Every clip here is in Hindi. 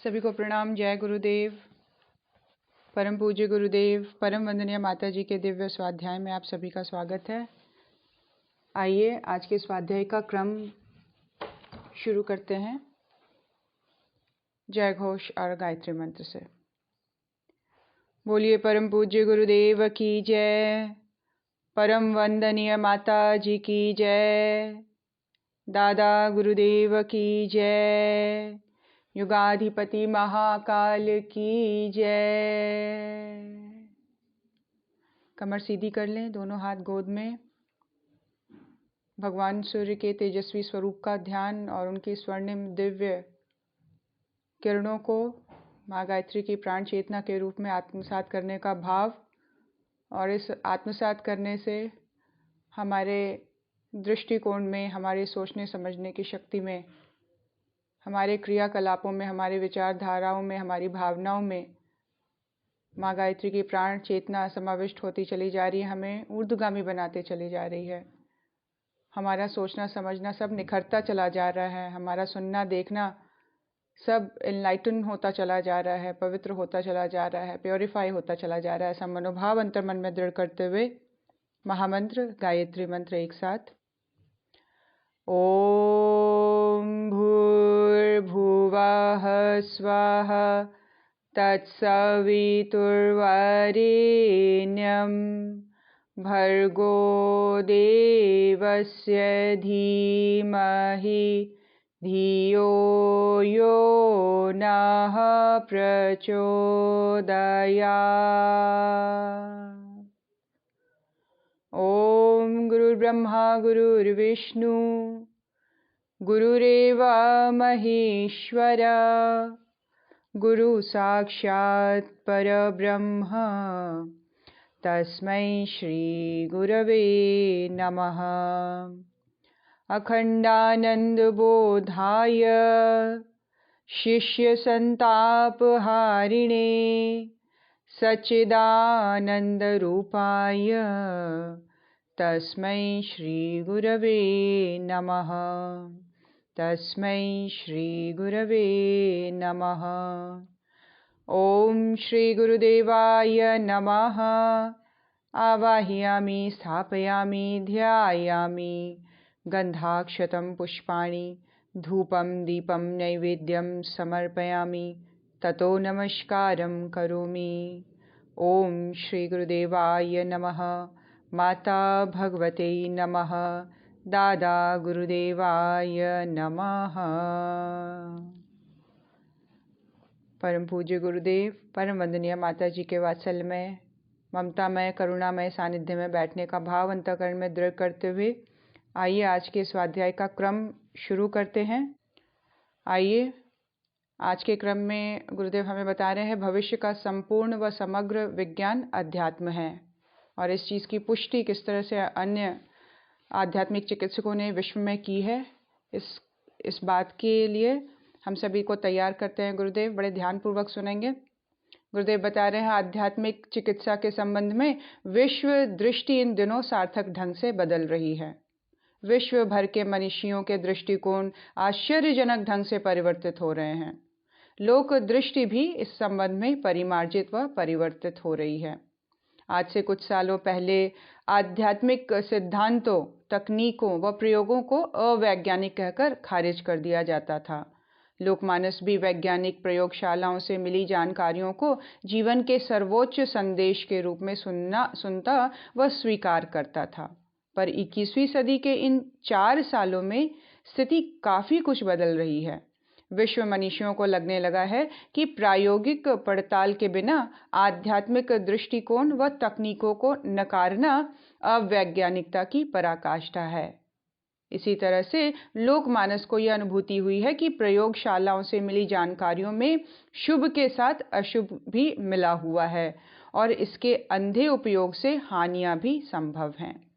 सभी को प्रणाम। जय गुरुदेव। परम पूज्य गुरुदेव, परम वंदनीय माता जी के दिव्य स्वाध्याय में आप सभी का स्वागत है। आइए आज के स्वाध्याय का क्रम शुरू करते हैं जय घोष और गायत्री मंत्र से। बोलिए परम पूज्य गुरुदेव की जय, परम वंदनीय माता जी की जय, दादा गुरुदेव की जय, युगाधिपति महाकाल की जय। कमर सीधी कर लें, दोनों हाथ गोद में। भगवान सूर्य के तेजस्वी स्वरूप का ध्यान और उनकी स्वर्णिम दिव्य किरणों को माँ गायत्री की प्राण चेतना के रूप में आत्मसात करने का भाव, और इस आत्मसात करने से हमारे दृष्टिकोण में, हमारे सोचने समझने की शक्ति में, हमारे क्रियाकलापों में, हमारे विचारधाराओं में, हमारी भावनाओं में माँ गायत्री की प्राण चेतना समाविष्ट होती चली जा रही है, हमें ऊर्ध्वगामी बनाते चली जा रही है। हमारा सोचना समझना सब निखरता चला जा रहा है, हमारा सुनना देखना सब एनलाइटन होता चला जा रहा है, पवित्र होता चला जा रहा है, प्योरीफाई होता चला जा रहा है। ऐसा मनोभाव अंतर्मन में दृढ़ करते हुए महामंत्र गायत्री मंत्र एक साथ। ओम भूर्भुवः स्वः तत्सवितुर्वरेण्यं भर्गो देवस्य धीमहि धियो यो नः प्रचोदयात्। ओम गुरुर्ब्रह्मा गुरुर्विष्णु गुरुरेव महेश्वर गुरु साक्षात् परब्रह्म तस्मै श्री गुरवे नमः। अखंडानंदबोधाय शिष्यसंतापहारिणे सच्चिदानंदरूपाय तस्मै श्री गुरवे नमः। तस्मै श्री गुरवे नमः। ओम श्री गुरुदेवाय नमः। आवाहयामि स्थापयामि ध्यायामि गंधाक्षतं पुष्पाणि धूपं दीपं नैवेद्यं समर्पयामि ततो नमस्कारं करोमि। ओम श्री गुरुदेवाय नमः। माता भगवते नमः। दादा गुरुदेवाय नमः। परम पूज्य गुरुदेव, परम वंदनीय माता जी के वात्सल्यमय, ममतामय, करुणामय सानिध्य में बैठने का भाव अंतःकरण में दृढ़ करते हुए आइए आज के स्वाध्याय का क्रम शुरू करते हैं। आइए आज के क्रम में गुरुदेव हमें बता रहे हैं भविष्य का संपूर्ण व समग्र विज्ञान अध्यात्म है, और इस चीज़ की पुष्टि किस तरह से अन्य आध्यात्मिक चिकित्सकों ने विश्व में की है, इस बात के लिए हम सभी को तैयार करते हैं। गुरुदेव बड़े ध्यानपूर्वक सुनेंगे। गुरुदेव बता रहे हैं आध्यात्मिक चिकित्सा के संबंध में विश्व दृष्टि इन दिनों सार्थक ढंग से बदल रही है। विश्व भर के मनीषियों के दृष्टिकोण आश्चर्यजनक ढंग से परिवर्तित हो रहे हैं। लोक दृष्टि भी इस संबंध में परिमार्जित व परिवर्तित हो रही है। आज से कुछ सालों पहले आध्यात्मिक सिद्धांतों, तकनीकों व प्रयोगों को अवैज्ञानिक कहकर खारिज कर दिया जाता था। लोकमानस भी वैज्ञानिक प्रयोगशालाओं से मिली जानकारियों को जीवन के सर्वोच्च संदेश के रूप में सुनता व स्वीकार करता था। पर 21वीं सदी के इन 4 सालों में स्थिति काफ़ी कुछ बदल रही है। विश्व मनीषियों को लगने लगा है कि प्रायोगिक पड़ताल के बिना आध्यात्मिक दृष्टिकोण व तकनीकों को नकारना अवैज्ञानिकता की पराकाष्ठा है। इसी तरह से लोकमानस को यह अनुभूति हुई है कि प्रयोगशालाओं से मिली जानकारियों में शुभ के साथ अशुभ भी मिला हुआ है, और इसके अंधे उपयोग से हानियां भी संभव हैं।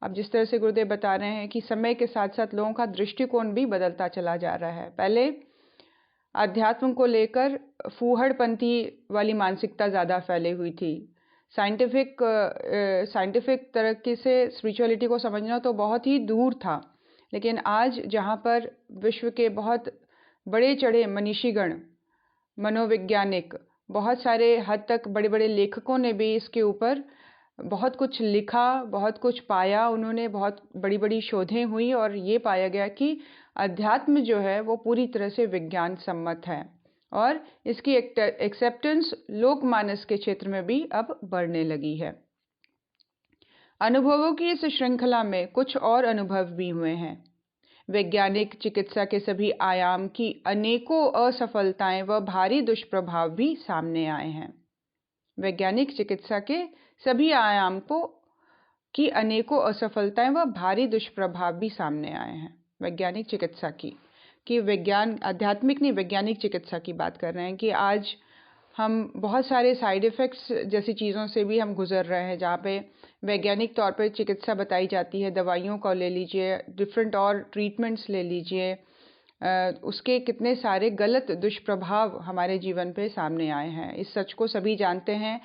अब जिस तरह से गुरुदेव बता रहे हैं कि समय के साथ साथ लोगों का दृष्टिकोण भी बदलता चला जा रहा है। पहले अध्यात्म को लेकर फूहड़पंथी वाली मानसिकता ज़्यादा फैली हुई थी। साइंटिफिक तरीके से स्पिरिचुअलिटी को समझना तो बहुत ही दूर था। लेकिन आज जहाँ पर विश्व के बहुत बड़े चढ़े मनीषीगण मनोवैज्ञानिक, बहुत सारे हद तक बड़े बड़े लेखकों ने भी इसके ऊपर बहुत कुछ लिखा, बहुत कुछ पाया। उन्होंने बहुत बड़ी बड़ी शोधें हुई और ये पाया गया कि अध्यात्म जो है वो पूरी तरह से विज्ञान सम्मत है और इसकी एक्सेप्टेंस लोकमानस के क्षेत्र में भी अब बढ़ने लगी है। अनुभवों की इस श्रृंखला में कुछ और अनुभव भी हुए हैं। वैज्ञानिक चिकित्सा के सभी आयाम की अनेकों असफलताएं व भारी दुष्प्रभाव भी सामने आए हैं। वैज्ञानिक चिकित्सा के सभी आयाम की अनेकों असफलताएं व भारी दुष्प्रभाव भी सामने आए हैं। वैज्ञानिक चिकित्सा की विज्ञान, आध्यात्मिक नहीं, वैज्ञानिक चिकित्सा की बात कर रहे हैं कि आज हम बहुत सारे साइड इफ़ेक्ट्स जैसी चीज़ों से भी हम गुजर रहे हैं, जहाँ पे वैज्ञानिक तौर पे चिकित्सा बताई जाती है। दवाइयों को ले लीजिए, डिफरेंट और ट्रीटमेंट्स ले लीजिए, उसके कितने सारे गलत दुष्प्रभाव हमारे जीवन पे सामने आए हैं। इस सच को सभी जानते हैं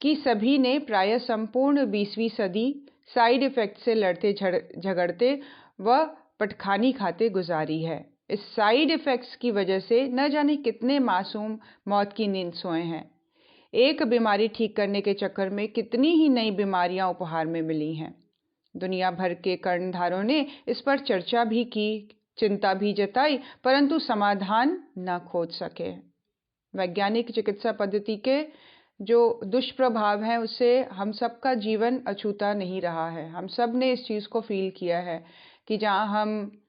कि सभी ने प्रायः संपूर्ण 20वीं सदी साइड इफ़ेक्ट से लड़ते झगड़ते व पटखानी खाते गुजारी है। इस साइड इफ़ेक्ट्स की वजह से न जाने कितने मासूम मौत की नींद सोए हैं। एक बीमारी ठीक करने के चक्कर में कितनी ही नई बीमारियां उपहार में मिली हैं। दुनिया भर के कर्णधारों ने इस पर चर्चा भी की, चिंता भी जताई, परंतु समाधान न खोज सके। वैज्ञानिक चिकित्सा पद्धति के जो दुष्प्रभाव हैं उससे हम सबका जीवन अछूता नहीं रहा है। हम सब ने इस चीज़ को फील किया है कि जहाँ हम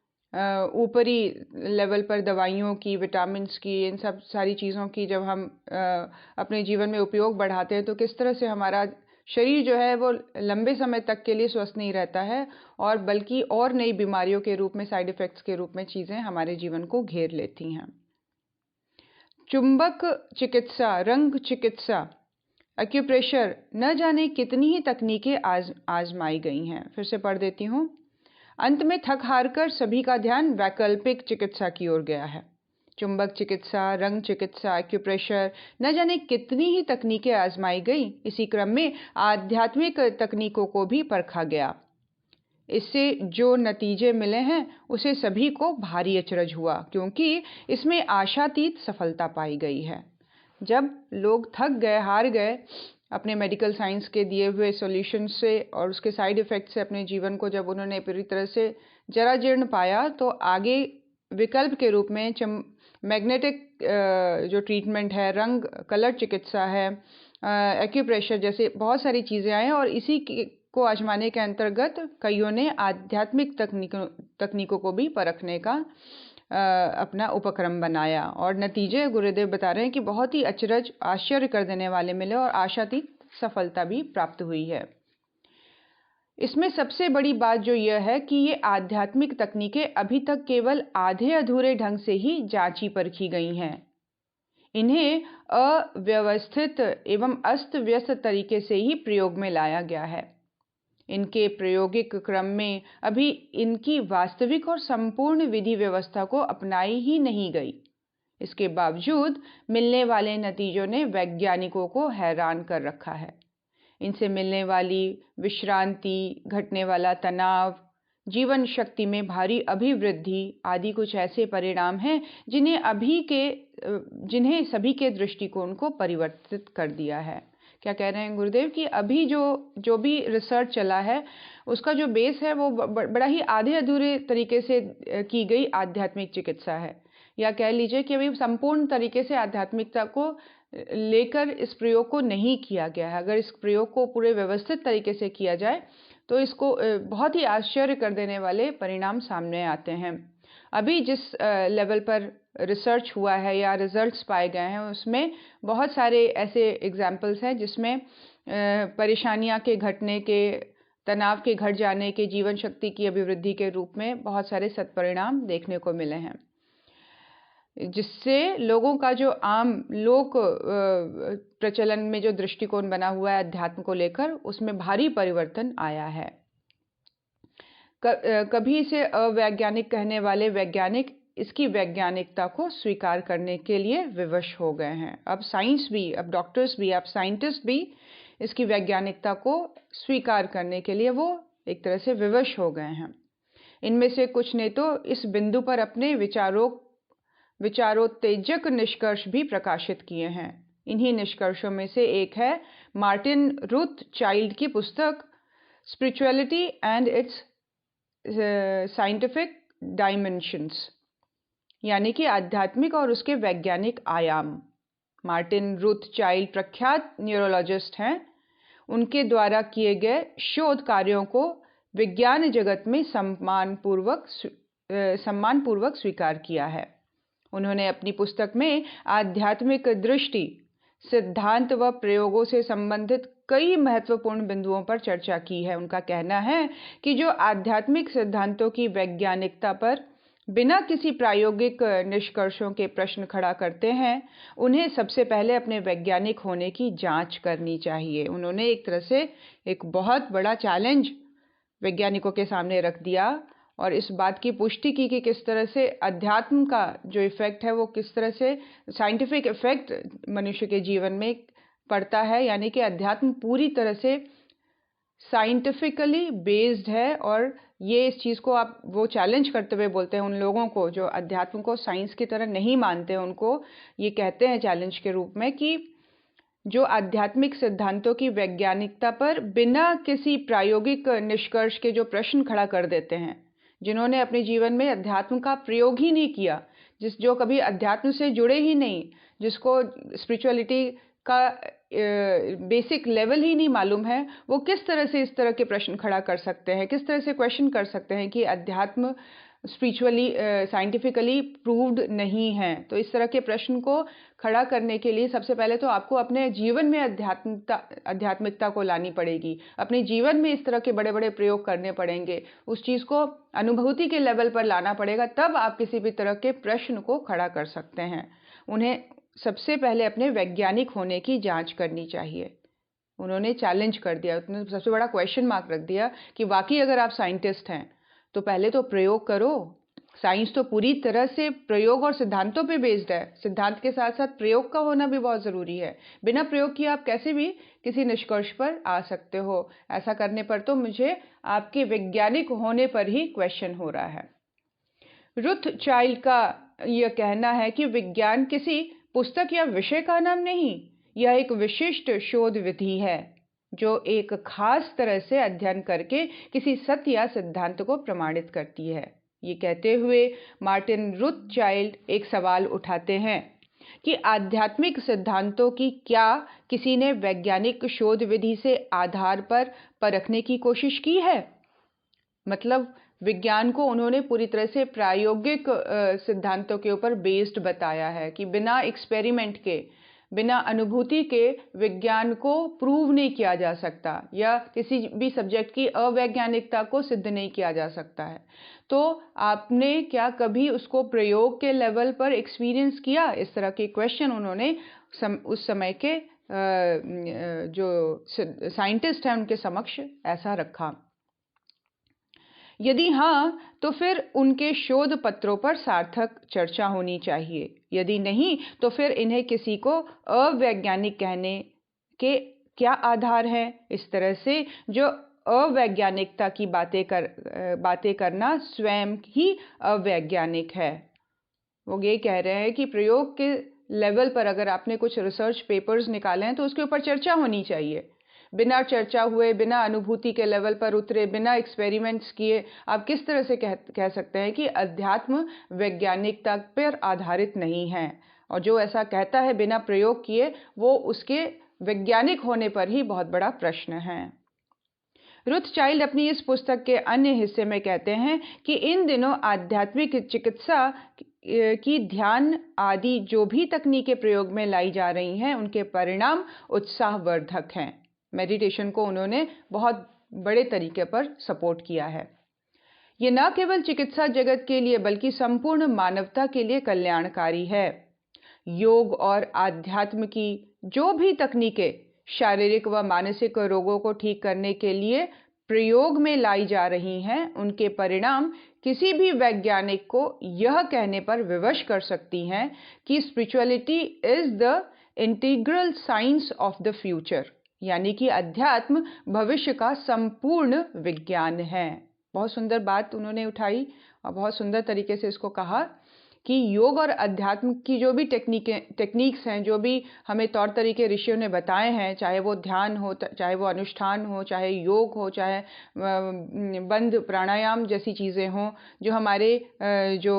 ऊपरी लेवल पर दवाइयों की, विटामिन्स की, इन सब सारी चीज़ों की जब हम अपने जीवन में उपयोग बढ़ाते हैं तो किस तरह से हमारा शरीर जो है वो लंबे समय तक के लिए स्वस्थ नहीं रहता है और बल्कि और नई बीमारियों के रूप में, साइड इफ़ेक्ट्स के रूप में चीज़ें हमारे जीवन को घेर लेती हैं। चुंबक चिकित्सा, रंग चिकित्सा, एक्यूप्रेशर, न जाने कितनी ही तकनीकें आजमाई गई हैं। फिर से पढ़ देती हूँ। अंत में थक हार कर सभी का ध्यान वैकल्पिक चिकित्सा की ओर गया है। चुंबक चिकित्सा, रंग चिकित्सा, एक्यूप्रेशर, न जाने कितनी ही तकनीकें आजमाई गई। इसी क्रम में आध्यात्मिक तकनीकों को भी परखा गया। इससे जो नतीजे मिले हैं उसे सभी को भारी अचरज हुआ, क्योंकि इसमें आशातीत सफलता पाई गई है। जब लोग थक गए, हार गए अपने मेडिकल साइंस के दिए हुए सॉल्यूशन से और उसके साइड इफ़ेक्ट से अपने जीवन को जब उन्होंने पूरी तरह से जराजीर्ण पाया, तो आगे विकल्प के रूप में मैग्नेटिक जो ट्रीटमेंट है, रंग कलर चिकित्सा है, एक्यूप्रेशर जैसे बहुत सारी चीज़ें आए और इसी को आजमाने के अंतर्गत कईयों ने आध्यात्मिक तकनीकों को भी परखने का अपना उपक्रम बनाया और नतीजे गुरुदेव बता रहे हैं कि बहुत ही अचरज, आश्चर्य कर देने वाले मिले और आशातीत सफलता भी प्राप्त हुई है। इसमें सबसे बड़ी बात जो यह है कि ये आध्यात्मिक तकनीकें अभी तक केवल आधे अधूरे ढंग से ही जांची परखी गई हैं। इन्हें अव्यवस्थित एवं अस्त व्यस्त तरीके से ही प्रयोग में लाया गया है। इनके प्रायोगिक क्रम में अभी इनकी वास्तविक और संपूर्ण विधि व्यवस्था को अपनाई ही नहीं गई। इसके बावजूद मिलने वाले नतीजों ने वैज्ञानिकों को हैरान कर रखा है। इनसे मिलने वाली विश्रांति, घटने वाला तनाव, जीवन शक्ति में भारी अभिवृद्धि आदि कुछ ऐसे परिणाम हैं जिन्हें सभी के दृष्टिकोण को परिवर्तित कर दिया है। क्या कह रहे हैं गुरुदेव कि अभी जो भी रिसर्च चला है उसका जो बेस है वो बड़ा ही आधे अधूरे तरीके से की गई आध्यात्मिक चिकित्सा है, या कह लीजिए कि अभी संपूर्ण तरीके से आध्यात्मिकता को लेकर इस प्रयोग को नहीं किया गया है। अगर इस प्रयोग को पूरे व्यवस्थित तरीके से किया जाए तो इसको बहुत ही आश्चर्य कर देने वाले परिणाम सामने आते हैं। अभी जिस लेवल पर रिसर्च हुआ है या रिजल्ट्स पाए गए हैं उसमें बहुत सारे ऐसे एग्जाम्पल्स हैं जिसमें परेशानियां के घटने के, तनाव के घट जाने के, जीवन शक्ति की अभिवृद्धि के रूप में बहुत सारे सत्परिणाम देखने को मिले हैं, जिससे लोगों का जो आम लोक प्रचलन में जो दृष्टिकोण बना हुआ है अध्यात्म को लेकर, उसमें भारी परिवर्तन आया है। कभी इसे अवैज्ञानिक कहने वाले वैज्ञानिक इसकी वैज्ञानिकता को स्वीकार करने के लिए विवश हो गए हैं। अब साइंस भी, अब डॉक्टर्स भी, अब साइंटिस्ट भी इसकी वैज्ञानिकता को स्वीकार करने के लिए वो एक तरह से विवश हो गए हैं। इनमें से कुछ ने तो इस बिंदु पर अपने विचारोत्तेजक निष्कर्ष भी प्रकाशित किए हैं। इन्हीं निष्कर्षों में से एक है मार्टिन रूथ चाइल्ड की पुस्तक spirituality and it's scientific dimensions, यानी कि आध्यात्मिक और उसके वैज्ञानिक आयाम। मार्टिन रूथ चाइल्ड प्रख्यात न्यूरोलॉजिस्ट हैं। उनके द्वारा किए गए शोध कार्यों को विज्ञान जगत में सम्मानपूर्वक स्वीकार किया है। उन्होंने अपनी पुस्तक में आध्यात्मिक दृष्टि, सिद्धांत व प्रयोगों से संबंधित कई महत्वपूर्ण बिंदुओं पर चर्चा की है। उनका कहना है कि जो आध्यात्मिक सिद्धांतों की वैज्ञानिकता पर बिना किसी प्रायोगिक निष्कर्षों के प्रश्न खड़ा करते हैं, उन्हें सबसे पहले अपने वैज्ञानिक होने की जांच करनी चाहिए। उन्होंने एक तरह से एक बहुत बड़ा चैलेंज वैज्ञानिकों के सामने रख दिया और इस बात की पुष्टि की कि किस तरह से अध्यात्म का जो इफेक्ट है वो किस तरह से साइंटिफिक इफेक्ट मनुष्य के जीवन में पड़ता है, यानी कि अध्यात्म पूरी तरह से साइंटिफिकली बेस्ड है। और ये इस चीज़ को आप वो चैलेंज करते हुए बोलते हैं उन लोगों को जो अध्यात्म को साइंस की तरह नहीं मानते, उनको ये कहते हैं चैलेंज के रूप में कि जो आध्यात्मिक सिद्धांतों की वैज्ञानिकता पर बिना किसी प्रायोगिक निष्कर्ष के जो प्रश्न खड़ा कर देते हैं, जिन्होंने अपने जीवन में अध्यात्म का प्रयोग ही नहीं किया, जो कभी अध्यात्म से जुड़े ही नहीं, जिसको स्पिरिचुअलिटी का बेसिक लेवल ही नहीं मालूम है, वो किस तरह से इस तरह के प्रश्न खड़ा कर सकते हैं, किस तरह से क्वेश्चन कर सकते हैं कि अध्यात्म स्पिरिचुअली साइंटिफिकली प्रूव्ड नहीं है। तो इस तरह के प्रश्न को खड़ा करने के लिए सबसे पहले तो आपको अपने जीवन में आध्यात्मिकता को लानी पड़ेगी, अपने जीवन में इस तरह के बड़े बड़े प्रयोग करने पड़ेंगे, उस चीज़ को अनुभूति के लेवल पर लाना पड़ेगा, तब आप किसी भी तरह के प्रश्न को खड़ा कर सकते हैं। उन्हें सबसे पहले अपने वैज्ञानिक होने की जांच करनी चाहिए। उन्होंने चैलेंज कर दिया, उन्होंने सबसे बड़ा क्वेश्चन मार्क रख दिया कि वाकई अगर आप साइंटिस्ट हैं तो पहले तो प्रयोग करो। साइंस तो पूरी तरह से प्रयोग और सिद्धांतों पे बेस्ड है, सिद्धांत के साथ साथ प्रयोग का होना भी बहुत ज़रूरी है। बिना प्रयोग किए आप कैसे भी किसी निष्कर्ष पर आ सकते हो। ऐसा करने पर तो मुझे आपके वैज्ञानिक होने पर ही क्वेश्चन हो रहा है। रूथ चाइल्ड का यह कहना है कि विज्ञान किसी पुस्तक या विषय का नाम नहीं, यह एक विशिष्ट शोध विधि है जो एक खास तरह से अध्ययन करके किसी सत्य या सिद्धांत को प्रमाणित करती है। ये कहते हुए मार्टिन रूथ चाइल्ड एक सवाल उठाते हैं कि आध्यात्मिक सिद्धांतों की क्या किसी ने वैज्ञानिक शोध विधि से आधार पर परखने की कोशिश की है। मतलब विज्ञान को उन्होंने पूरी तरह से प्रायोगिक सिद्धांतों के ऊपर बेस्ड बताया है कि बिना एक्सपेरिमेंट के, बिना अनुभूति के विज्ञान को प्रूव नहीं किया जा सकता या किसी भी सब्जेक्ट की अवैज्ञानिकता को सिद्ध नहीं किया जा सकता है। तो आपने क्या कभी उसको प्रयोग के लेवल पर एक्सपीरियंस किया? इस तरह के क्वेश्चन उन्होंने उस समय के जो साइंटिस्ट हैं उनके समक्ष ऐसा रखा। यदि हाँ, तो फिर उनके शोध पत्रों पर सार्थक चर्चा होनी चाहिए। यदि नहीं, तो फिर इन्हें किसी को अवैज्ञानिक कहने के क्या आधार हैं? इस तरह से जो अवैज्ञानिकता की बातें करना स्वयं ही अवैज्ञानिक है। वो ये कह रहे हैं कि प्रयोग के लेवल पर अगर आपने कुछ रिसर्च पेपर्स निकाले हैं तो उसके ऊपर चर्चा होनी चाहिए। बिना चर्चा हुए, बिना अनुभूति के लेवल पर उतरे, बिना एक्सपेरिमेंट्स किए आप किस तरह से कह सकते हैं कि अध्यात्म वैज्ञानिकता पर आधारित नहीं है। और जो ऐसा कहता है बिना प्रयोग किए, वो उसके वैज्ञानिक होने पर ही बहुत बड़ा प्रश्न है। रूथ चाइल्ड अपनी इस पुस्तक के अन्य हिस्से में कहते हैं कि इन दिनों आध्यात्मिक चिकित्सा की ध्यान आदि जो भी तकनीकें प्रयोग में लाई जा रही हैं, उनके परिणाम उत्साहवर्धक हैं। मेडिटेशन को उन्होंने बहुत बड़े तरीके पर सपोर्ट किया है। ये न केवल चिकित्सा जगत के लिए बल्कि संपूर्ण मानवता के लिए कल्याणकारी है। योग और आध्यात्म की जो भी तकनीकें शारीरिक व मानसिक रोगों को ठीक करने के लिए प्रयोग में लाई जा रही हैं, उनके परिणाम किसी भी वैज्ञानिक को यह कहने पर विवश कर सकती हैं कि spirituality is the integral science of the future, यानी कि अध्यात्म भविष्य का संपूर्ण विज्ञान है। बहुत सुंदर बात उन्होंने उठाई और बहुत सुंदर तरीके से इसको कहा कि योग और अध्यात्म की जो भी टेक्निक्स हैं, जो भी हमें तौर तरीके ऋषियों ने बताए हैं, चाहे वो ध्यान हो, चाहे वो अनुष्ठान हो, चाहे योग हो, चाहे बंध प्राणायाम जैसी चीज़ें हों, जो हमारे जो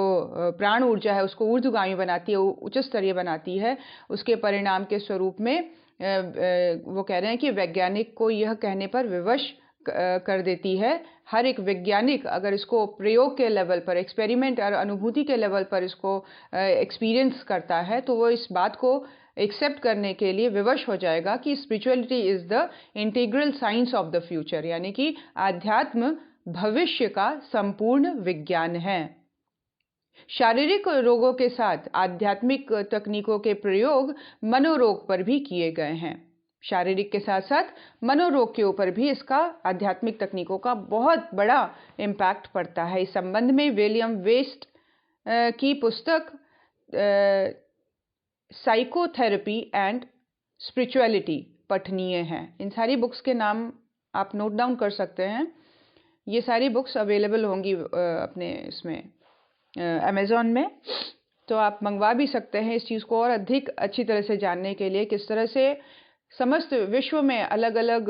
प्राण ऊर्जा है उसको ऊर्ध्वगामी बनाती है, उच्च स्तरीय बनाती है, उसके परिणाम के स्वरूप में वो कह रहे हैं कि वैज्ञानिक को यह कहने पर विवश कर देती है। हर एक वैज्ञानिक अगर इसको प्रयोग के लेवल पर, एक्सपेरिमेंट और अनुभूति के लेवल पर इसको एक्सपीरियंस करता है, तो वो इस बात को एक्सेप्ट करने के लिए विवश हो जाएगा कि spirituality is the integral science of the future, यानी कि आध्यात्म भविष्य का संपूर्ण विज्ञान है। शारीरिक रोगों के साथ आध्यात्मिक तकनीकों के प्रयोग मनोरोग पर भी किए गए हैं। शारीरिक के साथ साथ मनोरोग के ऊपर भी इसका आध्यात्मिक तकनीकों का बहुत बड़ा इम्पैक्ट पड़ता है। इस संबंध में विलियम वेस्ट की पुस्तक साइकोथेरेपी एंड स्पिरिचुअलिटी पठनीय है। इन सारी बुक्स के नाम आप नोट डाउन कर सकते हैं। ये सारी बुक्स अवेलेबल होंगी अपने इसमें अमेज़ॉन में, तो आप मंगवा भी सकते हैं इस चीज़ को और अधिक अच्छी तरह से जानने के लिए। किस तरह से समस्त विश्व में अलग अलग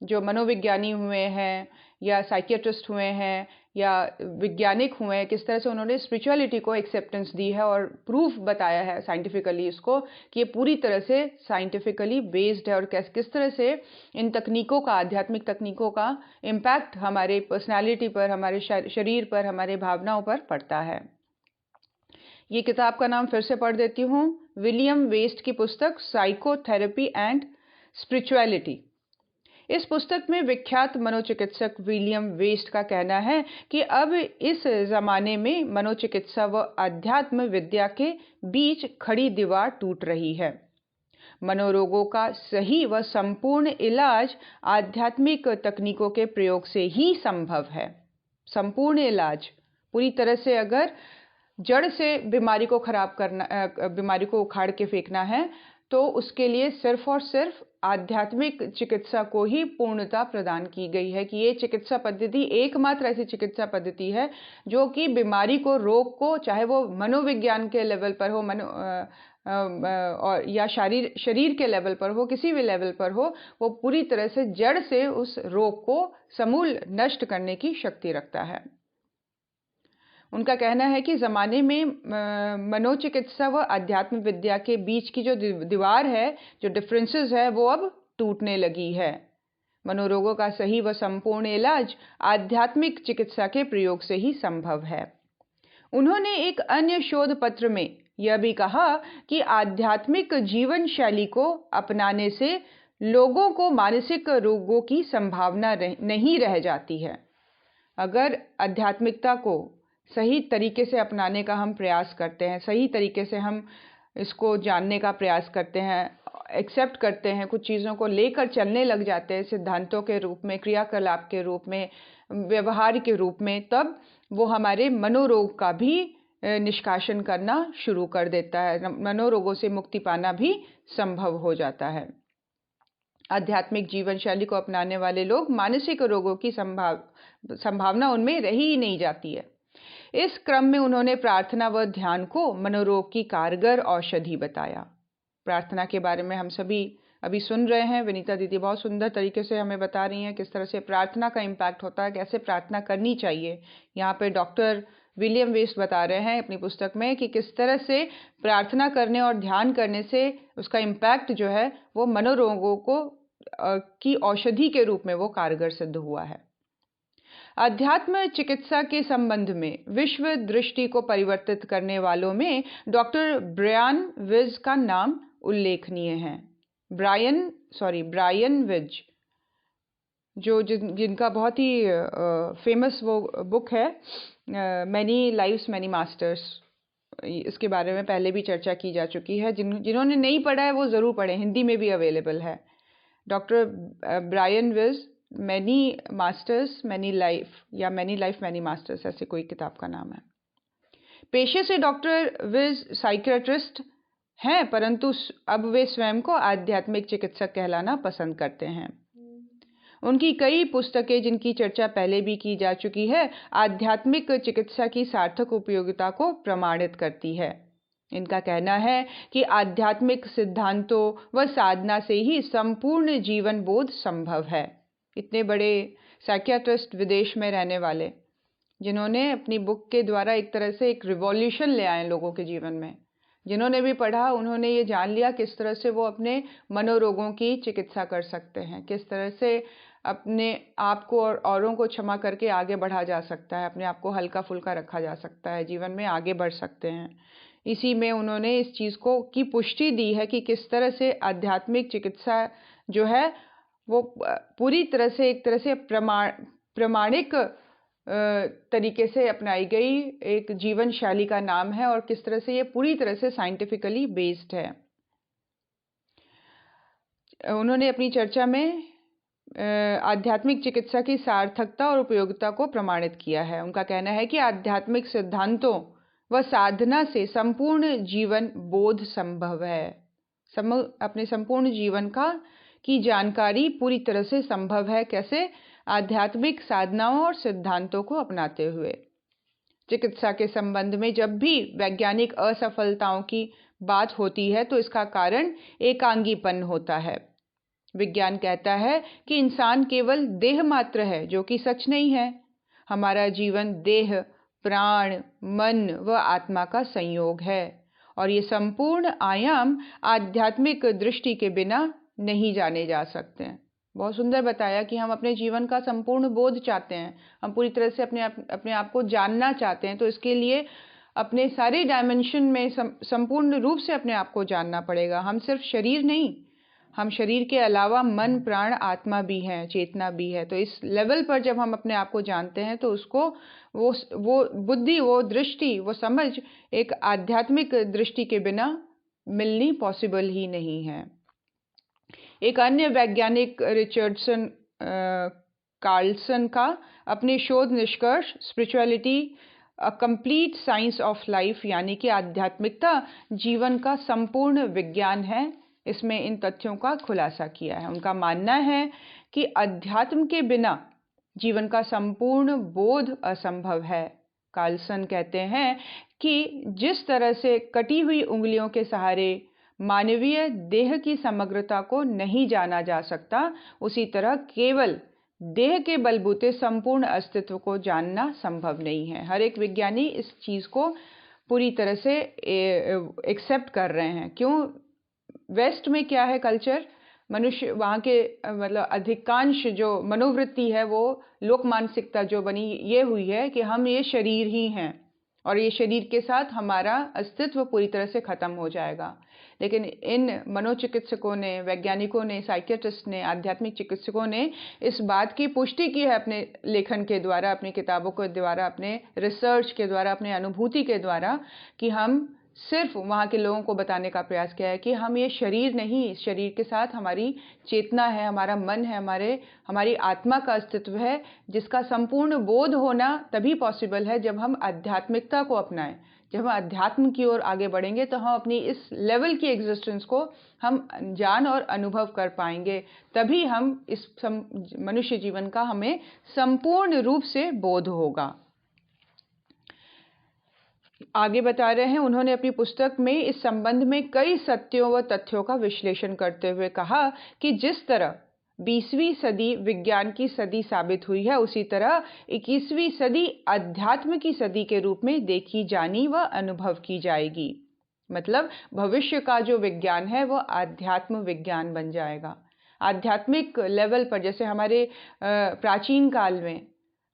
जो मनोविज्ञानी हुए हैं या साइकियाट्रिस्ट हुए हैं या वैज्ञानिक हुए हैं, किस तरह से उन्होंने स्पिरिचुअलिटी को एक्सेप्टेंस दी है और प्रूफ बताया है साइंटिफिकली इसको कि ये पूरी तरह से साइंटिफिकली बेस्ड है, और किस तरह से इन तकनीकों का, आध्यात्मिक तकनीकों का इम्पैक्ट हमारे पर्सनालिटी पर, हमारे शरीर पर, हमारे भावनाओं पर पड़ता है। ये किताब का नाम फिर से पढ़ देती हूँ, विलियम वेस्ट की पुस्तक साइकोथेरेपी एंड स्पिरिचुअलिटी। इस पुस्तक में विख्यात मनोचिकित्सक विलियम वेस्ट का कहना है कि अब इस जमाने में मनोचिकित्सा व अध्यात्म विद्या के बीच खड़ी दीवार टूट रही है। मनोरोगों का सही व संपूर्ण इलाज आध्यात्मिक तकनीकों के प्रयोग से ही संभव है। संपूर्ण इलाज, पूरी तरह से अगर जड़ से बीमारी को खराब करना, बीमारी को उखाड़ के फेंकना है, तो उसके लिए सिर्फ और सिर्फ आध्यात्मिक चिकित्सा को ही पूर्णता प्रदान की गई है कि ये चिकित्सा पद्धति एकमात्र ऐसी चिकित्सा पद्धति है जो कि बीमारी को, रोग को, चाहे वो मनोविज्ञान के लेवल पर हो, और या शरीर के लेवल पर हो, किसी भी लेवल पर हो, वो पूरी तरह से जड़ से उस रोग को समूल नष्ट करने की शक्ति रखता है। उनका कहना है कि ज़माने में मनोचिकित्सा व अध्यात्म विद्या के बीच की जो दीवार है, जो डिफरेंसेस है, वो अब टूटने लगी है। मनोरोगों का सही व संपूर्ण इलाज आध्यात्मिक चिकित्सा के प्रयोग से ही संभव है। उन्होंने एक अन्य शोध पत्र में यह भी कहा कि आध्यात्मिक जीवन शैली को अपनाने से लोगों को मानसिक रोगों की संभावना नहीं रह जाती है। अगर आध्यात्मिकता को सही तरीके से अपनाने का हम प्रयास करते हैं, सही तरीके से हम इसको जानने का प्रयास करते हैं, एक्सेप्ट करते हैं, कुछ चीज़ों को लेकर चलने लग जाते हैं सिद्धांतों के रूप में, क्रियाकलाप के रूप में, व्यवहार के रूप में, तब वो हमारे मनोरोग का भी निष्कासन करना शुरू कर देता है। मनोरोगों से मुक्ति पाना भी संभव हो जाता है। आध्यात्मिक जीवन शैली को अपनाने वाले लोग मानसिक रोगों की संभावना उनमें रही ही नहीं जाती है। इस क्रम में उन्होंने प्रार्थना व ध्यान को मनोरोग की कारगर औषधि बताया। प्रार्थना के बारे में हम सभी अभी सुन रहे हैं, विनीता दीदी बहुत सुंदर तरीके से हमें बता रही हैं किस तरह से प्रार्थना का इम्पैक्ट होता है, कैसे प्रार्थना करनी चाहिए। यहाँ पे डॉक्टर विलियम वेस्ट बता रहे हैं अपनी पुस्तक में कि किस तरह से प्रार्थना करने और ध्यान करने से उसका इम्पैक्ट जो है वो मनोरोगों को की औषधि के रूप में वो कारगर सिद्ध हुआ है। अध्यात्म चिकित्सा के संबंध में विश्व दृष्टि को परिवर्तित करने वालों में डॉक्टर ब्रायन विज का नाम उल्लेखनीय है। ब्रायन विज, जिनका बहुत ही फेमस वो बुक है मैनी लाइव्स मैनी मास्टर्स, इसके बारे में पहले भी चर्चा की जा चुकी है। जिन्होंने नहीं पढ़ा है वो ज़रूर पढ़ें, हिंदी में भी अवेलेबल है। Doctor Brian Weiss, many masters many life, या मैनी लाइफ मैनी मास्टर्स, ऐसे कोई किताब का नाम है। पेशे से डॉक्टर विज साइकियाट्रिस्ट हैं, परंतु अब वे स्वयं को आध्यात्मिक चिकित्सक कहलाना पसंद करते हैं। उनकी कई पुस्तकें, जिनकी चर्चा पहले भी की जा चुकी है, आध्यात्मिक चिकित्सा की सार्थक उपयोगिता को प्रमाणित करती है। इनका कहना है कि आध्यात्मिक सिद्धांतों व साधना से ही संपूर्ण जीवन बोध संभव है। इतने बड़े साइकियाट्रिस्ट, विदेश में रहने वाले, जिन्होंने अपनी बुक के द्वारा एक तरह से एक रिवॉल्यूशन ले आए लोगों के जीवन में, जिन्होंने भी पढ़ा उन्होंने ये जान लिया किस तरह से वो अपने मनोरोगों की चिकित्सा कर सकते हैं, किस तरह से अपने आप को और औरों को क्षमा करके आगे बढ़ा जा सकता है, अपने आप को हल्का फुल्का रखा जा सकता है, जीवन में आगे बढ़ सकते हैं। इसी में उन्होंने इस चीज़ को की पुष्टि दी है कि किस तरह से आध्यात्मिक चिकित्सा जो है वो पूरी तरह से एक तरह से प्रमाणिक तरीके से अपनाई गई एक जीवन शैली का नाम है और किस तरह से ये पूरी तरह से साइंटिफिकली बेस्ड है। उन्होंने अपनी चर्चा में आध्यात्मिक चिकित्सा की सार्थकता और उपयोगिता को प्रमाणित किया है। उनका कहना है कि आध्यात्मिक सिद्धांतों व साधना से संपूर्ण जीवन बोध संभव है। अपने संपूर्ण जीवन की जानकारी पूरी तरह से संभव है। कैसे? आध्यात्मिक साधनाओं और सिद्धांतों को अपनाते हुए। चिकित्सा के संबंध में जब भी वैज्ञानिक असफलताओं की बात होती है तो इसका कारण एकांगीपन होता है। विज्ञान कहता है कि इंसान केवल देह मात्र है, जो कि सच नहीं है। हमारा जीवन देह, प्राण, मन व आत्मा का संयोग है और ये संपूर्ण आयाम आध्यात्मिक दृष्टि के बिना नहीं जाने जा सकते हैं। बहुत सुंदर बताया कि हम अपने जीवन का संपूर्ण बोध चाहते हैं, हम पूरी तरह से अपने आप को जानना चाहते हैं, तो इसके लिए अपने सारे डायमेंशन में संपूर्ण रूप से अपने आप को जानना पड़ेगा। हम सिर्फ शरीर नहीं, हम शरीर के अलावा मन, प्राण, आत्मा भी हैं, चेतना भी है। तो इस लेवल पर जब हम अपने आप को जानते हैं तो उसको वो बुद्धि, वो दृष्टि, वो समझ एक आध्यात्मिक दृष्टि के बिना मिलनी पॉसिबल ही नहीं है। एक अन्य वैज्ञानिक रिचर्डसन कार्लसन का अपने शोध निष्कर्ष spirituality a complete science of life, यानी कि आध्यात्मिकता जीवन का संपूर्ण विज्ञान है, इसमें इन तथ्यों का खुलासा किया है। उनका मानना है कि अध्यात्म के बिना जीवन का संपूर्ण बोध असंभव है। कार्लसन कहते हैं कि जिस तरह से कटी हुई उंगलियों के सहारे मानवीय देह की समग्रता को नहीं जाना जा सकता, उसी तरह केवल देह के बलबूते संपूर्ण अस्तित्व को जानना संभव नहीं है। हर एक विज्ञानी इस चीज़ को पूरी तरह से एक्सेप्ट कर रहे हैं। क्यों? वेस्ट में क्या है कल्चर, मनुष्य वहाँ के मतलब अधिकांश जो मनोवृत्ति है वो लोक मानसिकता जो बनी ये हुई है कि हम ये शरीर ही हैं और ये शरीर के साथ हमारा अस्तित्व पूरी तरह से ख़त्म हो जाएगा। लेकिन इन मनोचिकित्सकों ने, वैज्ञानिकों ने, साइकियाट्रिस्ट ने, आध्यात्मिक चिकित्सकों ने इस बात की पुष्टि की है अपने लेखन के द्वारा, अपनी किताबों के द्वारा, अपने रिसर्च के द्वारा, अपने अनुभूति के द्वारा, कि हम सिर्फ वहाँ के लोगों को बताने का प्रयास किया है कि हम ये शरीर नहीं, इस शरीर के साथ हमारी चेतना है, हमारा मन है, हमारी आत्मा का अस्तित्व है, जिसका संपूर्ण बोध होना तभी पॉसिबल है जब हम आध्यात्मिकता को अपनाएं। जब हम अध्यात्म की ओर आगे बढ़ेंगे तो हम अपनी इस लेवल की एग्जिस्टेंस को हम जान और अनुभव कर पाएंगे, तभी हम इस मनुष्य जीवन का हमें संपूर्ण रूप से बोध होगा। आगे बता रहे हैं, उन्होंने अपनी पुस्तक में इस संबंध में कई सत्यों व तथ्यों का विश्लेषण करते हुए कहा कि जिस तरह 20वीं सदी विज्ञान की सदी साबित हुई है, उसी तरह 21वीं सदी अध्यात्म की सदी के रूप में देखी जानी व अनुभव की जाएगी। मतलब भविष्य का जो विज्ञान है वो आध्यात्म विज्ञान बन जाएगा। आध्यात्मिक लेवल पर, जैसे हमारे प्राचीन काल में